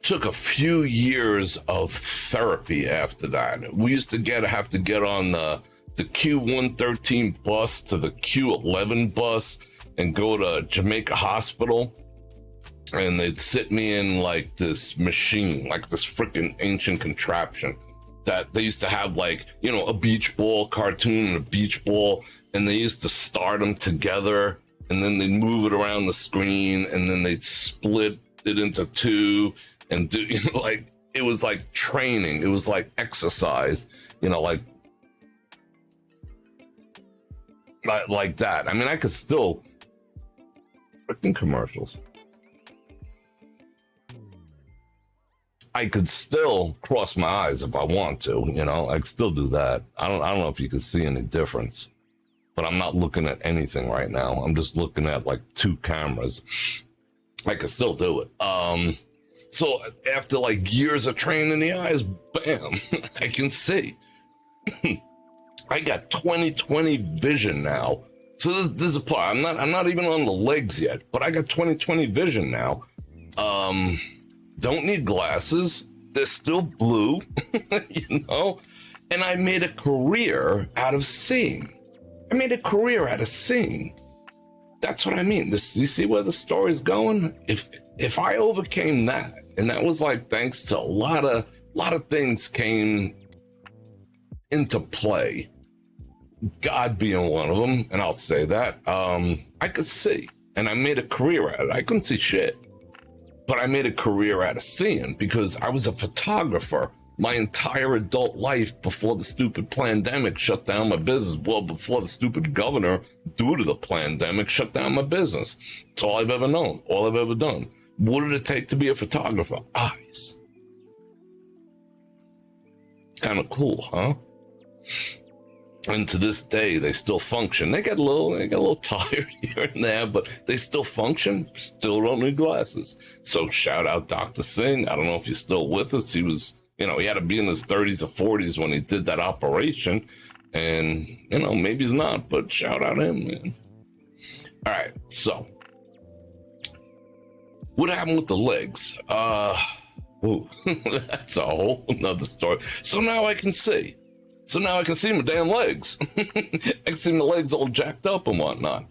took a few years of therapy after that. We used to have to get on the Q113 bus to the Q11 bus and go to Jamaica Hospital. And they'd sit me in like this machine, like this freaking ancient contraption that they used to have, like, you know, a beach ball cartoon and a beach ball. And they used to start them together and then they'd move it around the screen and then they'd split it into two and do, you know, like, it was like training. It was like exercise, you know, like that. I mean, I could still freaking commercials. I could still cross my eyes if I want to, you know, I could still do that. I don't know if you can see any difference, but I'm not looking at anything right now. I'm just looking at like two cameras. I could still do it. So after like years of training the eyes, bam, I can see. I got 20/20 vision now. So this is a part. I'm not even on the legs yet, but I got 20/20 vision now. Don't need glasses. They're still blue, you know? And I made a career out of seeing. That's what I mean. You see where the story's going? If I overcame that, and that was like thanks to a lot of things came into play, God being one of them, and I'll say that, I could see, and I made a career out of it. I couldn't see shit, but I made a career out of seeing because I was a photographer my entire adult life before the stupid pandemic shut down my business. Well, before the stupid governor, due to the pandemic, shut down my business. It's all I've ever known, all I've ever done. What did it take to be a photographer? Eyes. Kind of cool, huh? And to this day, they still function. They get a little tired here and there, but they still function. Still don't need glasses. So shout out Dr. Singh. I don't know if he's still with us. He was, you know, he had to be in his 30s or 40s when he did that operation. And, you know, maybe he's not, but shout out him, man. All right, so what happened with the legs? Ooh, that's a whole nother story. So now I can see. My damn legs. I can see my legs all jacked up and whatnot.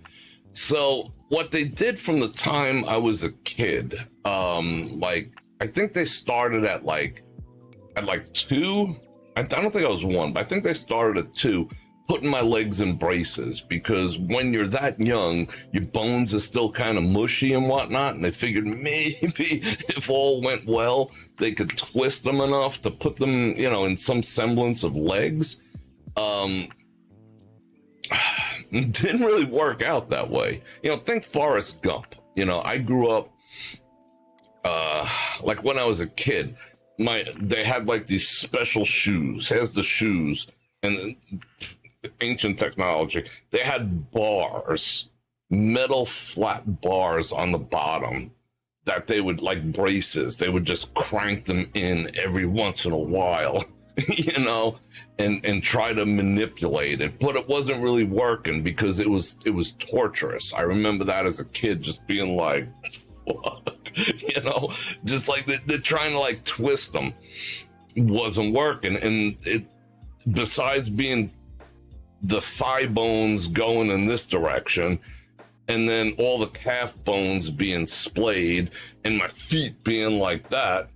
So what they did from the time I was a kid, like, I think they started at 2. I don't think I was 1, but I think they started at 2, putting my legs in braces, because when you're that young, your bones are still kind of mushy and whatnot, and they figured maybe if all went well, they could twist them enough to put them, you know, in some semblance of legs. It didn't really work out that way. You know, think Forrest Gump. You know, I grew up, like when I was a kid, they had like these special shoes. Here's the shoes, and ancient technology. They had bars, metal flat bars on the bottom that they would, like braces, they would just crank them in every once in a while, you know, and try to manipulate it, but it wasn't really working because it was torturous. I remember that as a kid, just being like, fuck, you know, just like they're trying to like twist them. It wasn't working, and it, besides being the thigh bones going in this direction, and then all the calf bones being splayed, and my feet being like that,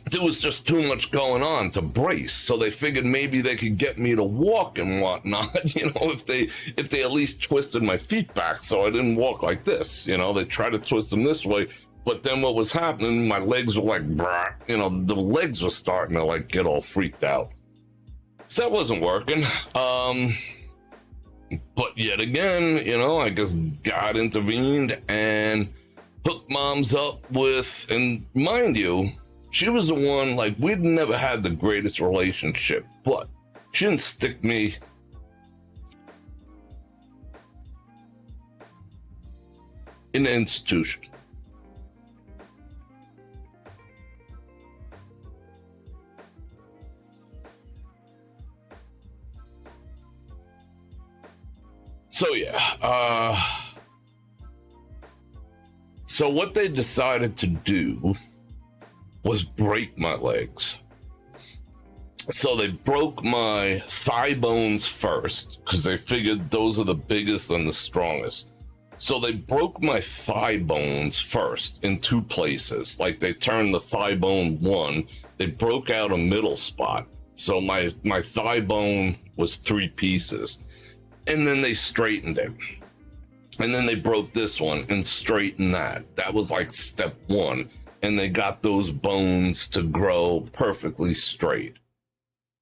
there was just too much going on to brace. So they figured maybe they could get me to walk and whatnot, you know, if they at least twisted my feet back so I didn't walk like this. You know, they tried to twist them this way, but then what was happening, my legs were like, brah, you know, the legs were starting to like get all freaked out. So that wasn't working. But yet again, you know, I guess God intervened and hooked moms up with, and mind you, she was the one, like, we'd never had the greatest relationship, but she didn't stick me in the institution. So yeah, so what they decided to do was break my legs. So they broke my thigh bones first because they figured those are the biggest and the strongest. So they broke my thigh bones first in 2 places. Like they turned the thigh bone 1, they broke out a middle spot. So my thigh bone was 3 pieces. And then they straightened it. And then they broke this one and straightened that. That was like step 1. And they got those bones to grow perfectly straight.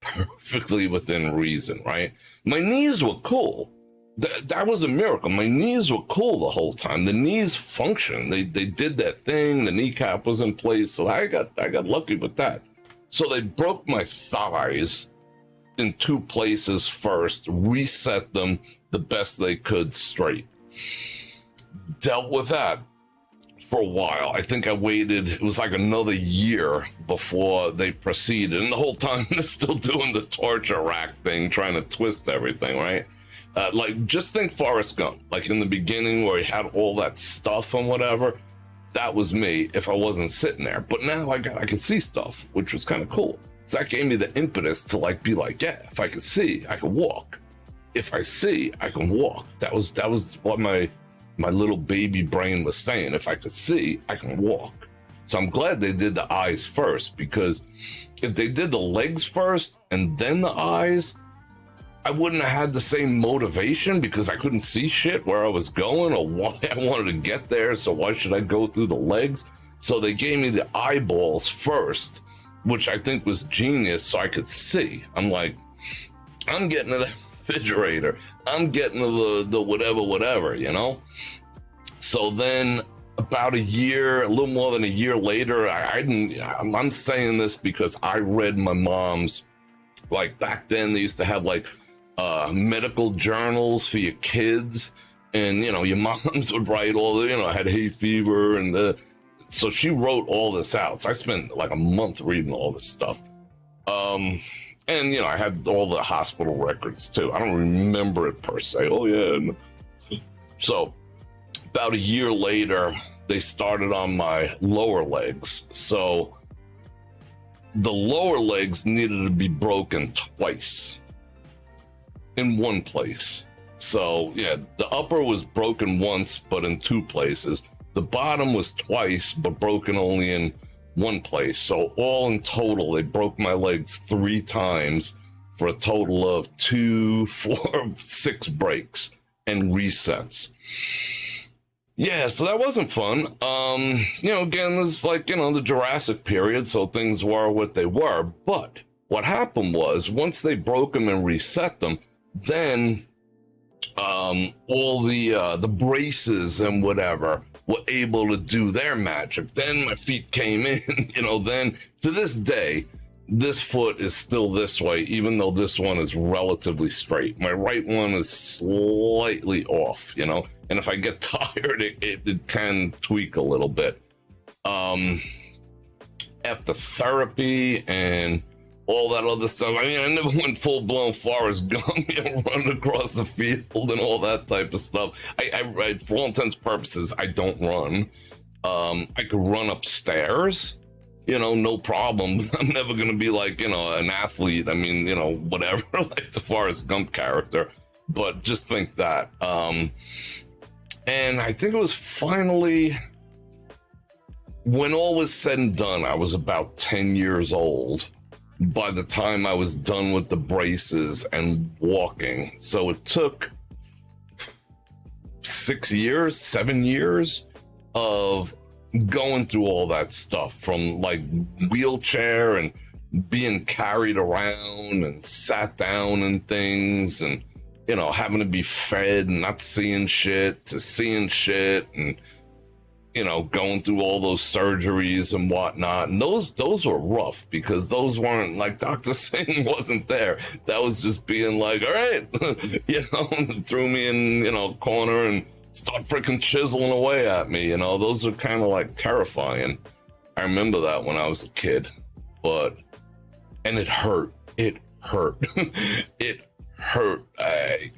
Perfectly within reason, right? My knees were cool. That was a miracle. My knees were cool the whole time. The knees functioned. They did that thing. The kneecap was in place. So I got lucky with that. So they broke my thighs in 2 places first, reset them the best they could straight. Dealt with that for a while. I think I waited, it was like another year before they proceeded. And the whole time they're still doing the torture rack thing, trying to twist everything, right? Like, just think Forrest Gump. Like in the beginning where he had all that stuff and whatever. That was me if I wasn't sitting there. But now I could see stuff, which was kind of cool. So that gave me the impetus to like be like, yeah, if I could see, I could walk. If I see, I can walk. That was what my little baby brain was saying. If I could see, I can walk. So I'm glad they did the eyes first, because if they did the legs first and then the eyes, I wouldn't have had the same motivation because I couldn't see shit where I was going or why I wanted to get there. So why should I go through the legs? So they gave me the eyeballs first, which I think was genius, so I could see. I'm like, I'm getting to the refrigerator. I'm getting to the whatever, you know? So then about a little more than a year later, I'm saying this because I read my mom's, like back then they used to have like medical journals for your kids, and you know, your moms would write all the, you know, I had hay fever, and so she wrote all this out. So I spent like a month reading all this stuff. And you know, I had all the hospital records too. I don't remember it per se. Oh yeah. So about a year later, they started on my lower legs. So the lower legs needed to be broken twice in 1 place. So yeah, the upper was broken once, but in 2 places. The bottom was twice, but broken only in 1 place. So all in total, they broke my legs 3 times for a total of 2, 4, 6 breaks and resets. Yeah, so that wasn't fun. You know, again, this is like, you know, the Jurassic period, so things were what they were. But what happened was, once they broke them and reset them, then all the braces and whatever were able to do their magic. Then my feet came in, you know, then to this day, this foot is still this way, even though this one is relatively straight. My right one is slightly off, you know, and if I get tired, it can tweak a little bit. After therapy and all that other stuff, I mean, I never went full-blown Forrest Gump, you know, running across the field and all that type of stuff. I for all intents and purposes, I don't run. I could run upstairs, you know, no problem. I'm never going to be like, you know, an athlete. I mean, you know, whatever, like the Forrest Gump character. But just think that. And I think it was finally, when all was said and done, I was about 10 years old by the time I was done with the braces and walking. So it took 6 years, 7 years of going through all that stuff, from like wheelchair and being carried around and sat down and things, and you know, having to be fed and not seeing shit to seeing shit, and you know, going through all those surgeries and whatnot. And those were rough, because those weren't like, Dr. Singh wasn't there. That was just being like, all right, you know, threw me in, you know, corner and start freaking chiseling away at me. You know, those are kind of like terrifying. I remember that when I was a kid, and it hurt. It hurt. It hurt.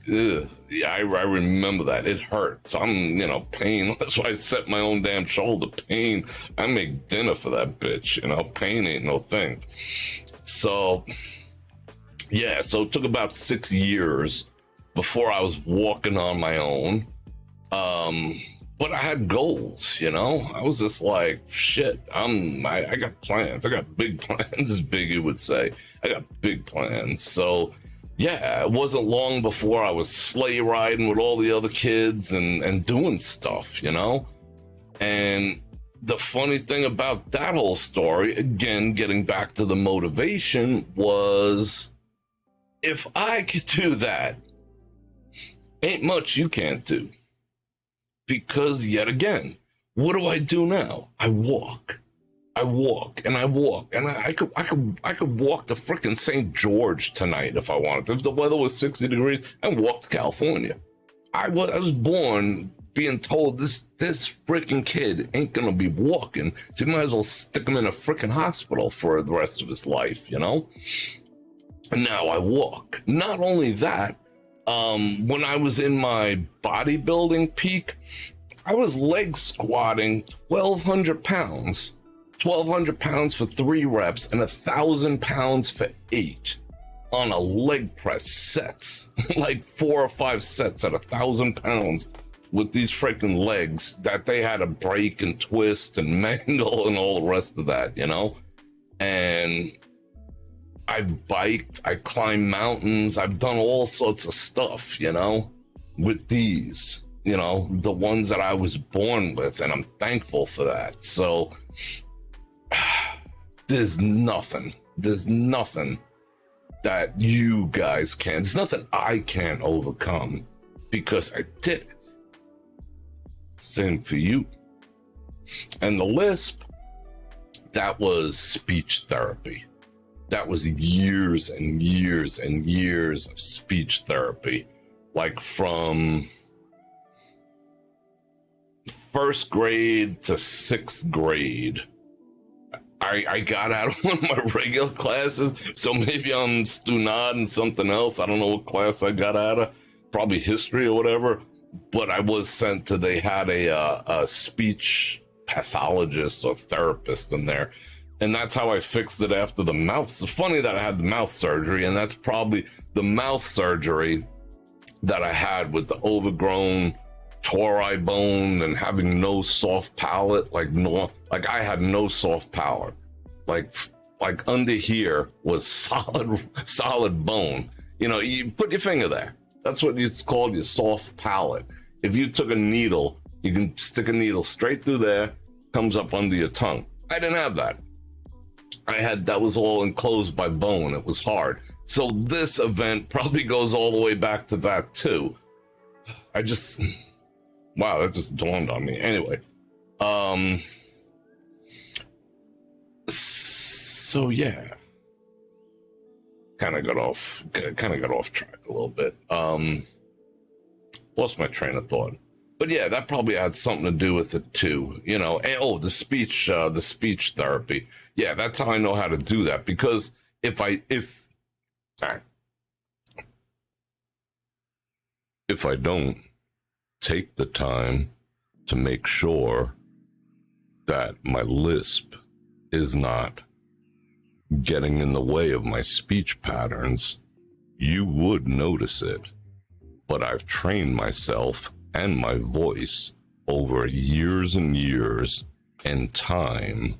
Yeah, I remember that. It hurts. I'm, pain. That's why I set my own damn shoulder. Pain. I make dinner for that bitch. Pain ain't no thing. So, yeah, so it took about 6 years before I was walking on my own. But I had goals, I was just like, shit, I got plans. I got big plans, as Biggie would say. I got big plans. So, yeah, it wasn't long before I was sleigh riding with all the other kids and doing stuff, And the funny thing about that whole story, again, getting back to the motivation, was if I could do that, ain't much you can't do. Because yet again, what do I do now? I walk, and I walk, and I could walk to frickin' St. George tonight if I wanted to. If the weather was 60 degrees, and walk to California. I was born being told this frickin' kid ain't gonna be walking, so you might as well stick him in a frickin' hospital for the rest of his life, And now I walk. Not only that, when I was in my bodybuilding peak, I was leg squatting 1,200 pounds. 1,200 pounds for 3 reps and 1,000 pounds for 8 on a leg press sets. Like 4 or 5 sets at 1,000 pounds with these freaking legs that they had to break and twist and mangle and all the rest of that, And I've biked, I climbed mountains, I've done all sorts of stuff, with these, the ones that I was born with, and I'm thankful for that. So there's nothing that you guys can, there's nothing I can't overcome because I did it. Same for you. And the lisp, that was speech therapy. That was years and years and years of speech therapy. Like from 1st grade to 6th grade. I got out of one of my regular classes, so maybe I'm student something else. I don't know what class I got out of, probably history or whatever. But I was sent to, they had a speech pathologist or therapist in there. And that's how I fixed it after the mouth. It's funny that I had the mouth surgery, and that's probably the mouth surgery that I had with the overgrown tori bone and having no soft palate. Like I had no soft palate. Like under here was solid bone. You put your finger there. That's what it's called, your soft palate. If you took a needle, you can stick a needle straight through there, comes up under your tongue. I didn't have that. That was all enclosed by bone. It was hard. So this event probably goes all the way back to that too. Wow, that just dawned on me. Anyway, so yeah, kind of got off track a little bit. Lost my train of thought. But yeah, that probably had something to do with it too, And, the speech therapy. Yeah, that's how I know how to do that. Because if I don't take the time to make sure that my lisp is not getting in the way of my speech patterns, you would notice it. But I've trained myself and my voice over years and years and time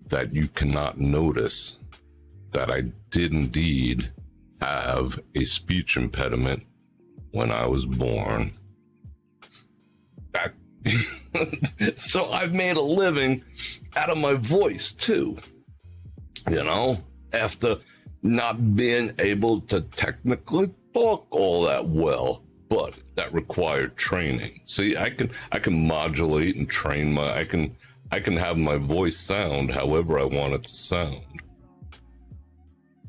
that you cannot notice that I did indeed have a speech impediment when I was born. So I've made a living out of my voice too, after not being able to technically talk all that well, but that required training. See, I can modulate and train I can have my voice sound however I want it to sound.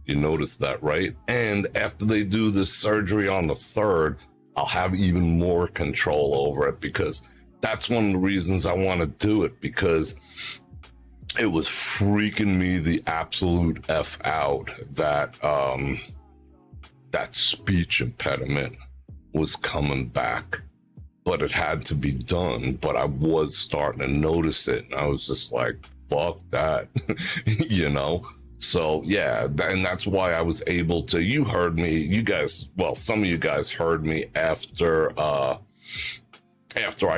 You notice that, right? And after they do this surgery on the 3rd, I'll have even more control over it, because that's one of the reasons I want to do it, because it was freaking me the absolute F out that that speech impediment was coming back, but it had to be done. But I was starting to notice it, and I was just like, fuck that, you know? So yeah, and that's why I was able to, you heard me, you guys, well, some of you guys heard me after I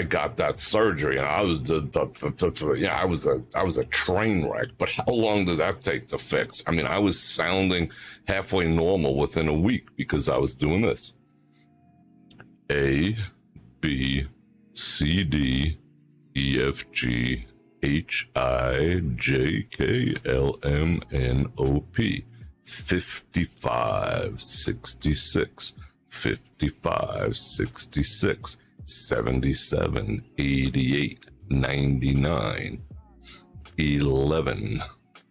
got that surgery, and I was I was a train wreck. But how long did that take to fix? I mean, I was sounding halfway normal within a week because I was doing this. A, B, C, D, E, F, G, H, I, J, K, L, M, N, O, P. 55, 66, 55, 66, 77, 88, 99, 11,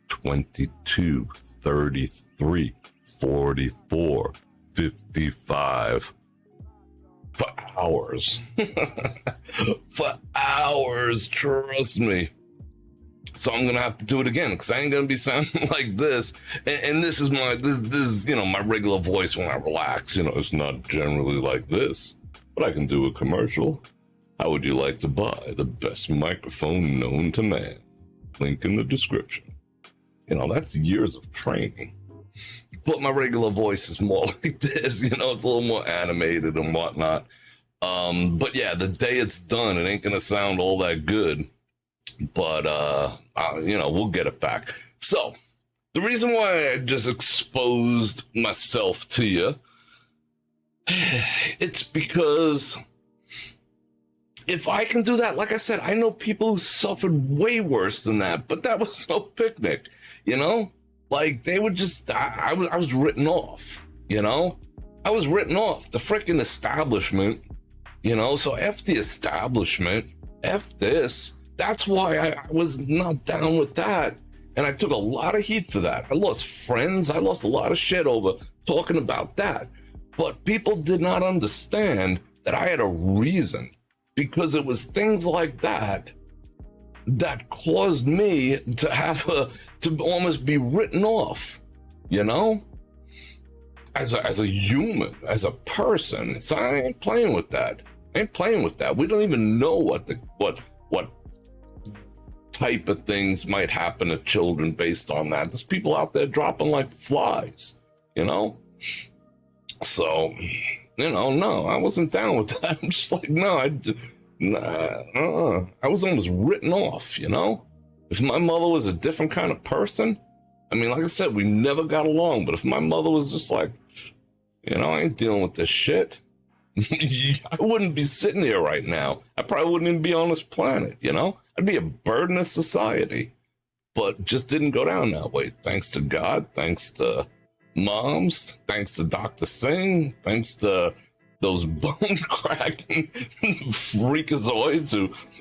22, 33, 44, 55. For hours. For hours, trust me. So I'm gonna have to do it again because I ain't gonna be sounding like this. And this is my this you know, my regular voice when I relax. You know, it's not generally like this, but I can do a commercial. How would you like to buy the best microphone known to man? Link in the description. You know, that's years of training. But my regular voice is more like this, you know, it's a little more animated and whatnot. But yeah, the day it's done, it ain't gonna sound all that good. But you know, we'll get it back. So the reason why I just exposed myself to you, it's because if I can do that, like I said, I know people who suffered way worse than that, but that was no picnic, you know? Like, they would just, I was written off, you know? I was written off. The freaking establishment, you know? So F the establishment, F this. That's why I was not down with that. And I took a lot of heat for that. I lost friends. I lost a lot of shit over talking about that. But people did not understand that I had a reason, because it was things like that that caused me to have to almost be written off, you know, as a human, as a person. So I ain't playing with that. I ain't playing with that. We don't even know what type of things might happen to children based on that. There's people out there dropping like flies, you know. So, you know, no, I wasn't down with that. I'm just like, no, I was almost written off, you know? If my mother was a different kind of person, I mean, like I said, we never got along, but if my mother was just like, you know, I ain't dealing with this shit, I wouldn't be sitting here right now. I probably wouldn't even be on this planet, you know? I'd be a burden of society, but just didn't go down that way. Thanks to God, thanks to moms, thanks to Dr. Singh, thanks to those bone-cracking freakazoids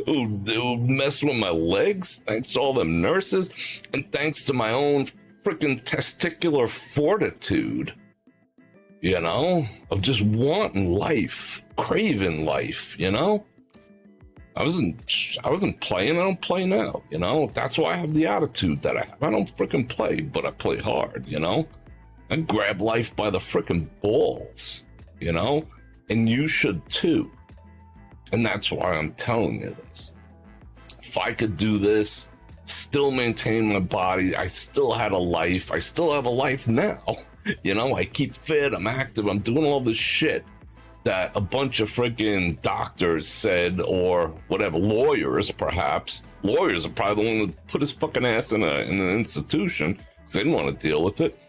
who messed with my legs, thanks to all them nurses, and thanks to my own freaking testicular fortitude, you know, of just wanting life, craving life, you know? I wasn't playing, I don't play now, you know? That's why I have the attitude that I have. I don't freaking play, but I play hard, you know? I grab life by the freaking balls, you know? And you should too. And that's why I'm telling you this. If I could do this, still maintain my body, I still had a life, I still have a life now. You know, I keep fit, I'm active, I'm doing all this shit that a bunch of freaking doctors said, or whatever, lawyers perhaps. Lawyers are probably the one that put his fucking ass in an institution because they didn't want to deal with it.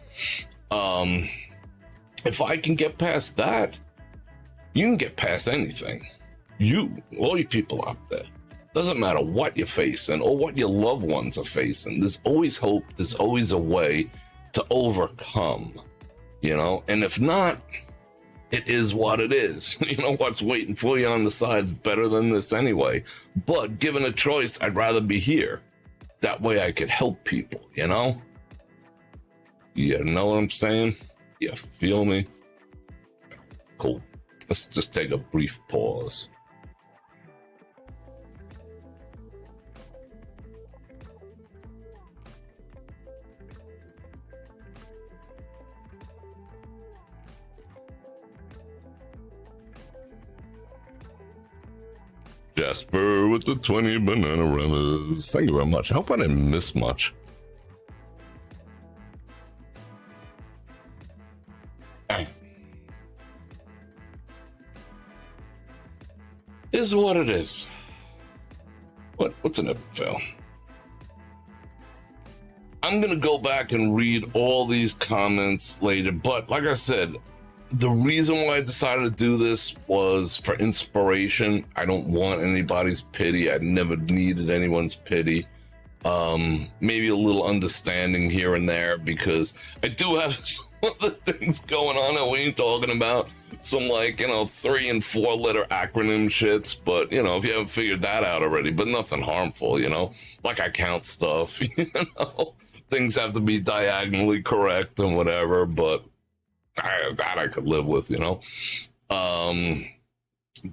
If I can get past that, you can get past anything. All you people out there, doesn't matter what you're facing or what your loved ones are facing, there's always hope, there's always a way to overcome, you know? And if not, it is what it is. You know, what's waiting for you on the side's better than this anyway. But given a choice, I'd rather be here. That way I could help people, you know? You know what I'm saying? You feel me? Cool. Let's just take a brief pause. Jasper with the 20 banana runners. Thank you very much. I hope I didn't miss much. Alright. Is what it is. What's an epic fail? I'm gonna go back and read all these comments later, but like I said, the reason why I decided to do this was for inspiration. I don't want anybody's pity. I never needed anyone's pity. Maybe a little understanding here and there, because I do have some other things going on that we ain't talking about. Some 3 and 4 letter acronym shits, but if you haven't figured that out already, but nothing harmful, like I count stuff, things have to be diagonally correct and whatever, but that I could live with,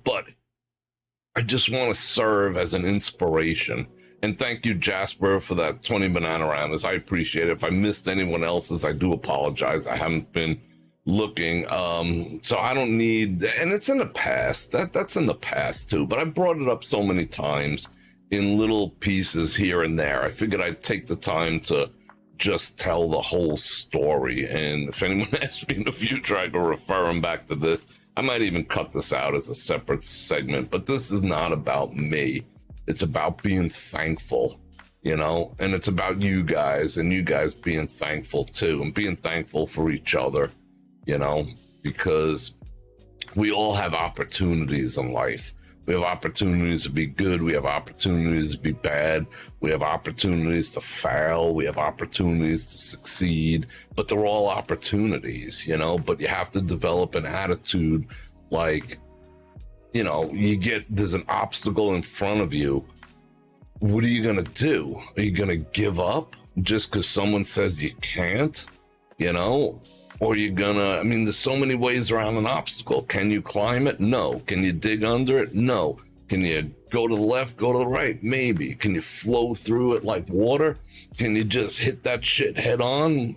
but I just want to serve as an inspiration. And thank you, Jasper, for that 20 Bananagramas. I appreciate it. If I missed anyone else's, I do apologize. I haven't been looking. So I don't need, and it's in the past. That's in the past too. But I brought it up so many times in little pieces here and there. I figured I'd take the time to just tell the whole story. And if anyone asks me in the future, I can refer them back to this. I might even cut this out as a separate segment, but this is not about me. It's about being thankful, and it's about you guys and you guys being thankful too, and being thankful for each other, because we all have opportunities in life. We have opportunities to be good. We have opportunities to be bad. We have opportunities to fail. We have opportunities to succeed, but they're all opportunities, but you have to develop an attitude like, there's an obstacle in front of you. What are you going to do? Are you going to give up just because someone says you can't, or are you going to, there's so many ways around an obstacle. Can you climb it? No. Can you dig under it? No. Can you go to the left, go to the right? Maybe. Can you flow through it like water? Can you just hit that shit head on?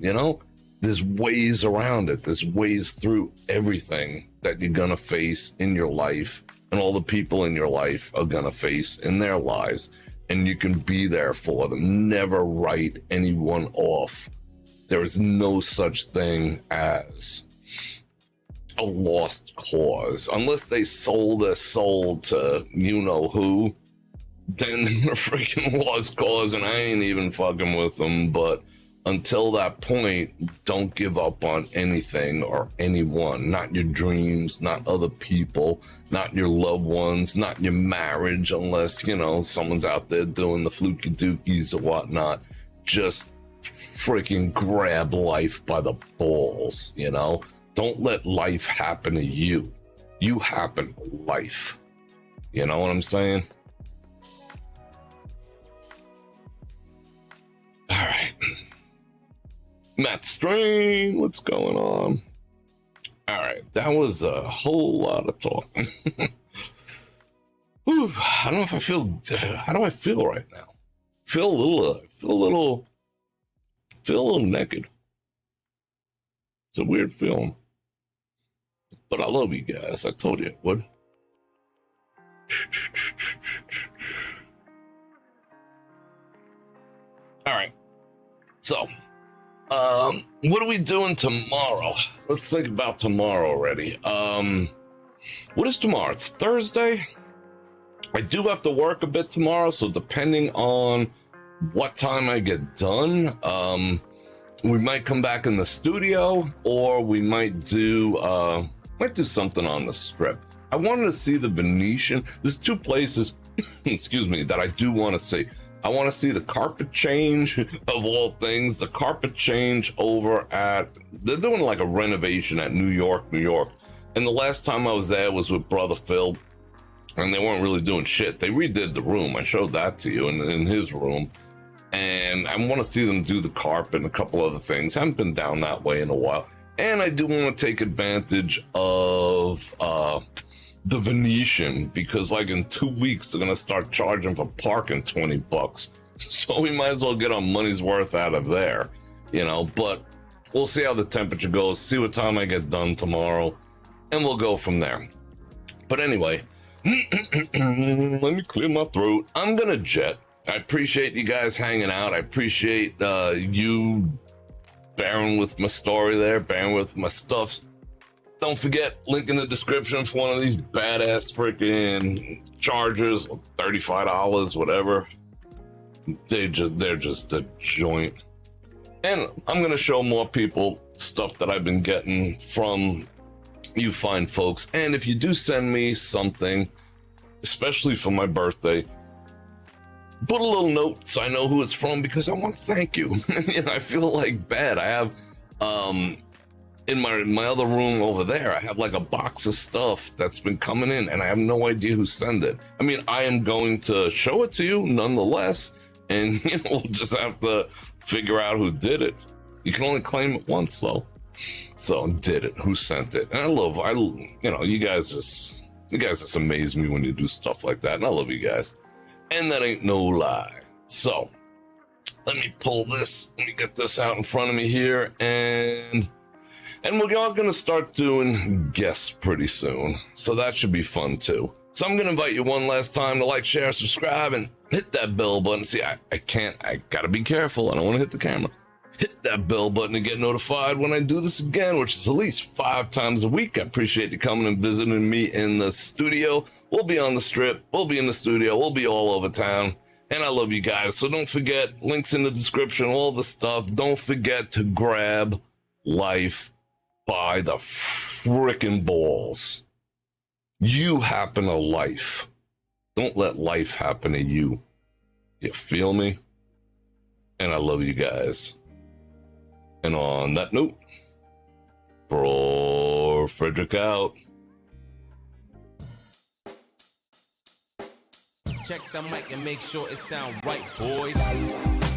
There's ways around it. There's ways through everything that you're going to face in your life, and all the people in your life are going to face in their lives, and you can be there for them. Never write anyone off. There is no such thing as a lost cause, unless they sold their soul to who, then they're a freaking lost cause, and I ain't even fucking with them. But until that point, don't give up on anything or anyone. Not your dreams, not other people, not your loved ones, not your marriage, unless, someone's out there doing the fluky dookies or whatnot. Just freaking grab life by the balls, Don't let life happen to you. You happen to life. You know what I'm saying? All right. Matt Strain, what's going on? All right, that was a whole lot of talking. Whew, I don't know if I feel. How do I feel right now? Feel a little naked. It's a weird feeling, but I love you guys. I told you it would. All right, so. What are we doing tomorrow? Let's think about tomorrow already. What is tomorrow? It's Thursday. I do have to work a bit tomorrow, so depending on what time I get done, we might come back in the studio, or we might do something on the strip. I wanted to see the Venetian. There's 2 places, excuse me, that I do want to see. I want to see the carpet change, of all things. The carpet change over at, they're doing like a renovation at New York. And the last time I was there was with Brother Phil, and they weren't really doing shit. They redid the room. I showed that to you in his room. And I want to see them do the carpet and a couple other things. Haven't been down that way in a while. And I do want to take advantage of the Venetian, because like in 2 weeks they're gonna start charging for parking $20, so we might as well get our money's worth out of there, but we'll see how the temperature goes, see what time I get done tomorrow, and we'll go from there. But anyway, Let me clear my throat. I'm gonna jet. I appreciate you guys hanging out. I appreciate you bearing with my story there, bearing with my stuff. Don't forget, link in the description for one of these badass freaking chargers, $35, whatever. They're just a joint. And I'm gonna show more people stuff that I've been getting from you fine folks. And if you do send me something, especially for my birthday, put a little note so I know who it's from, because I want to thank you. You know, I feel like bad. I have in my other room over there, I have like a box of stuff that's been coming in, and I have no idea who sent it. I mean, I am going to show it to you nonetheless, and you know, we'll just have to figure out who did it. You can only claim it once though. So did it? Who sent it? And you know, you guys just amaze me when you do stuff like that, and I love you guys. And that ain't no lie. So let me pull this. Let me get this out in front of me here, and we're all gonna start doing guests pretty soon. So that should be fun too. So I'm gonna invite you one last time to like, share, subscribe, and hit that bell button. See, I gotta be careful. I don't want to hit the camera. Hit that bell button to get notified when I do this again, which is at least 5 times a week. I appreciate you coming and visiting me in the studio. We'll be on the strip. We'll be in the studio. We'll be all over town. And I love you guys. So don't forget, links in the description, all the stuff. Don't forget to grab life by the frickin' balls. You happen to life. Don't let life happen to you. You feel me? And I love you guys. And on that note, Bror Fredrik out. Check the mic and make sure it sound right, boys.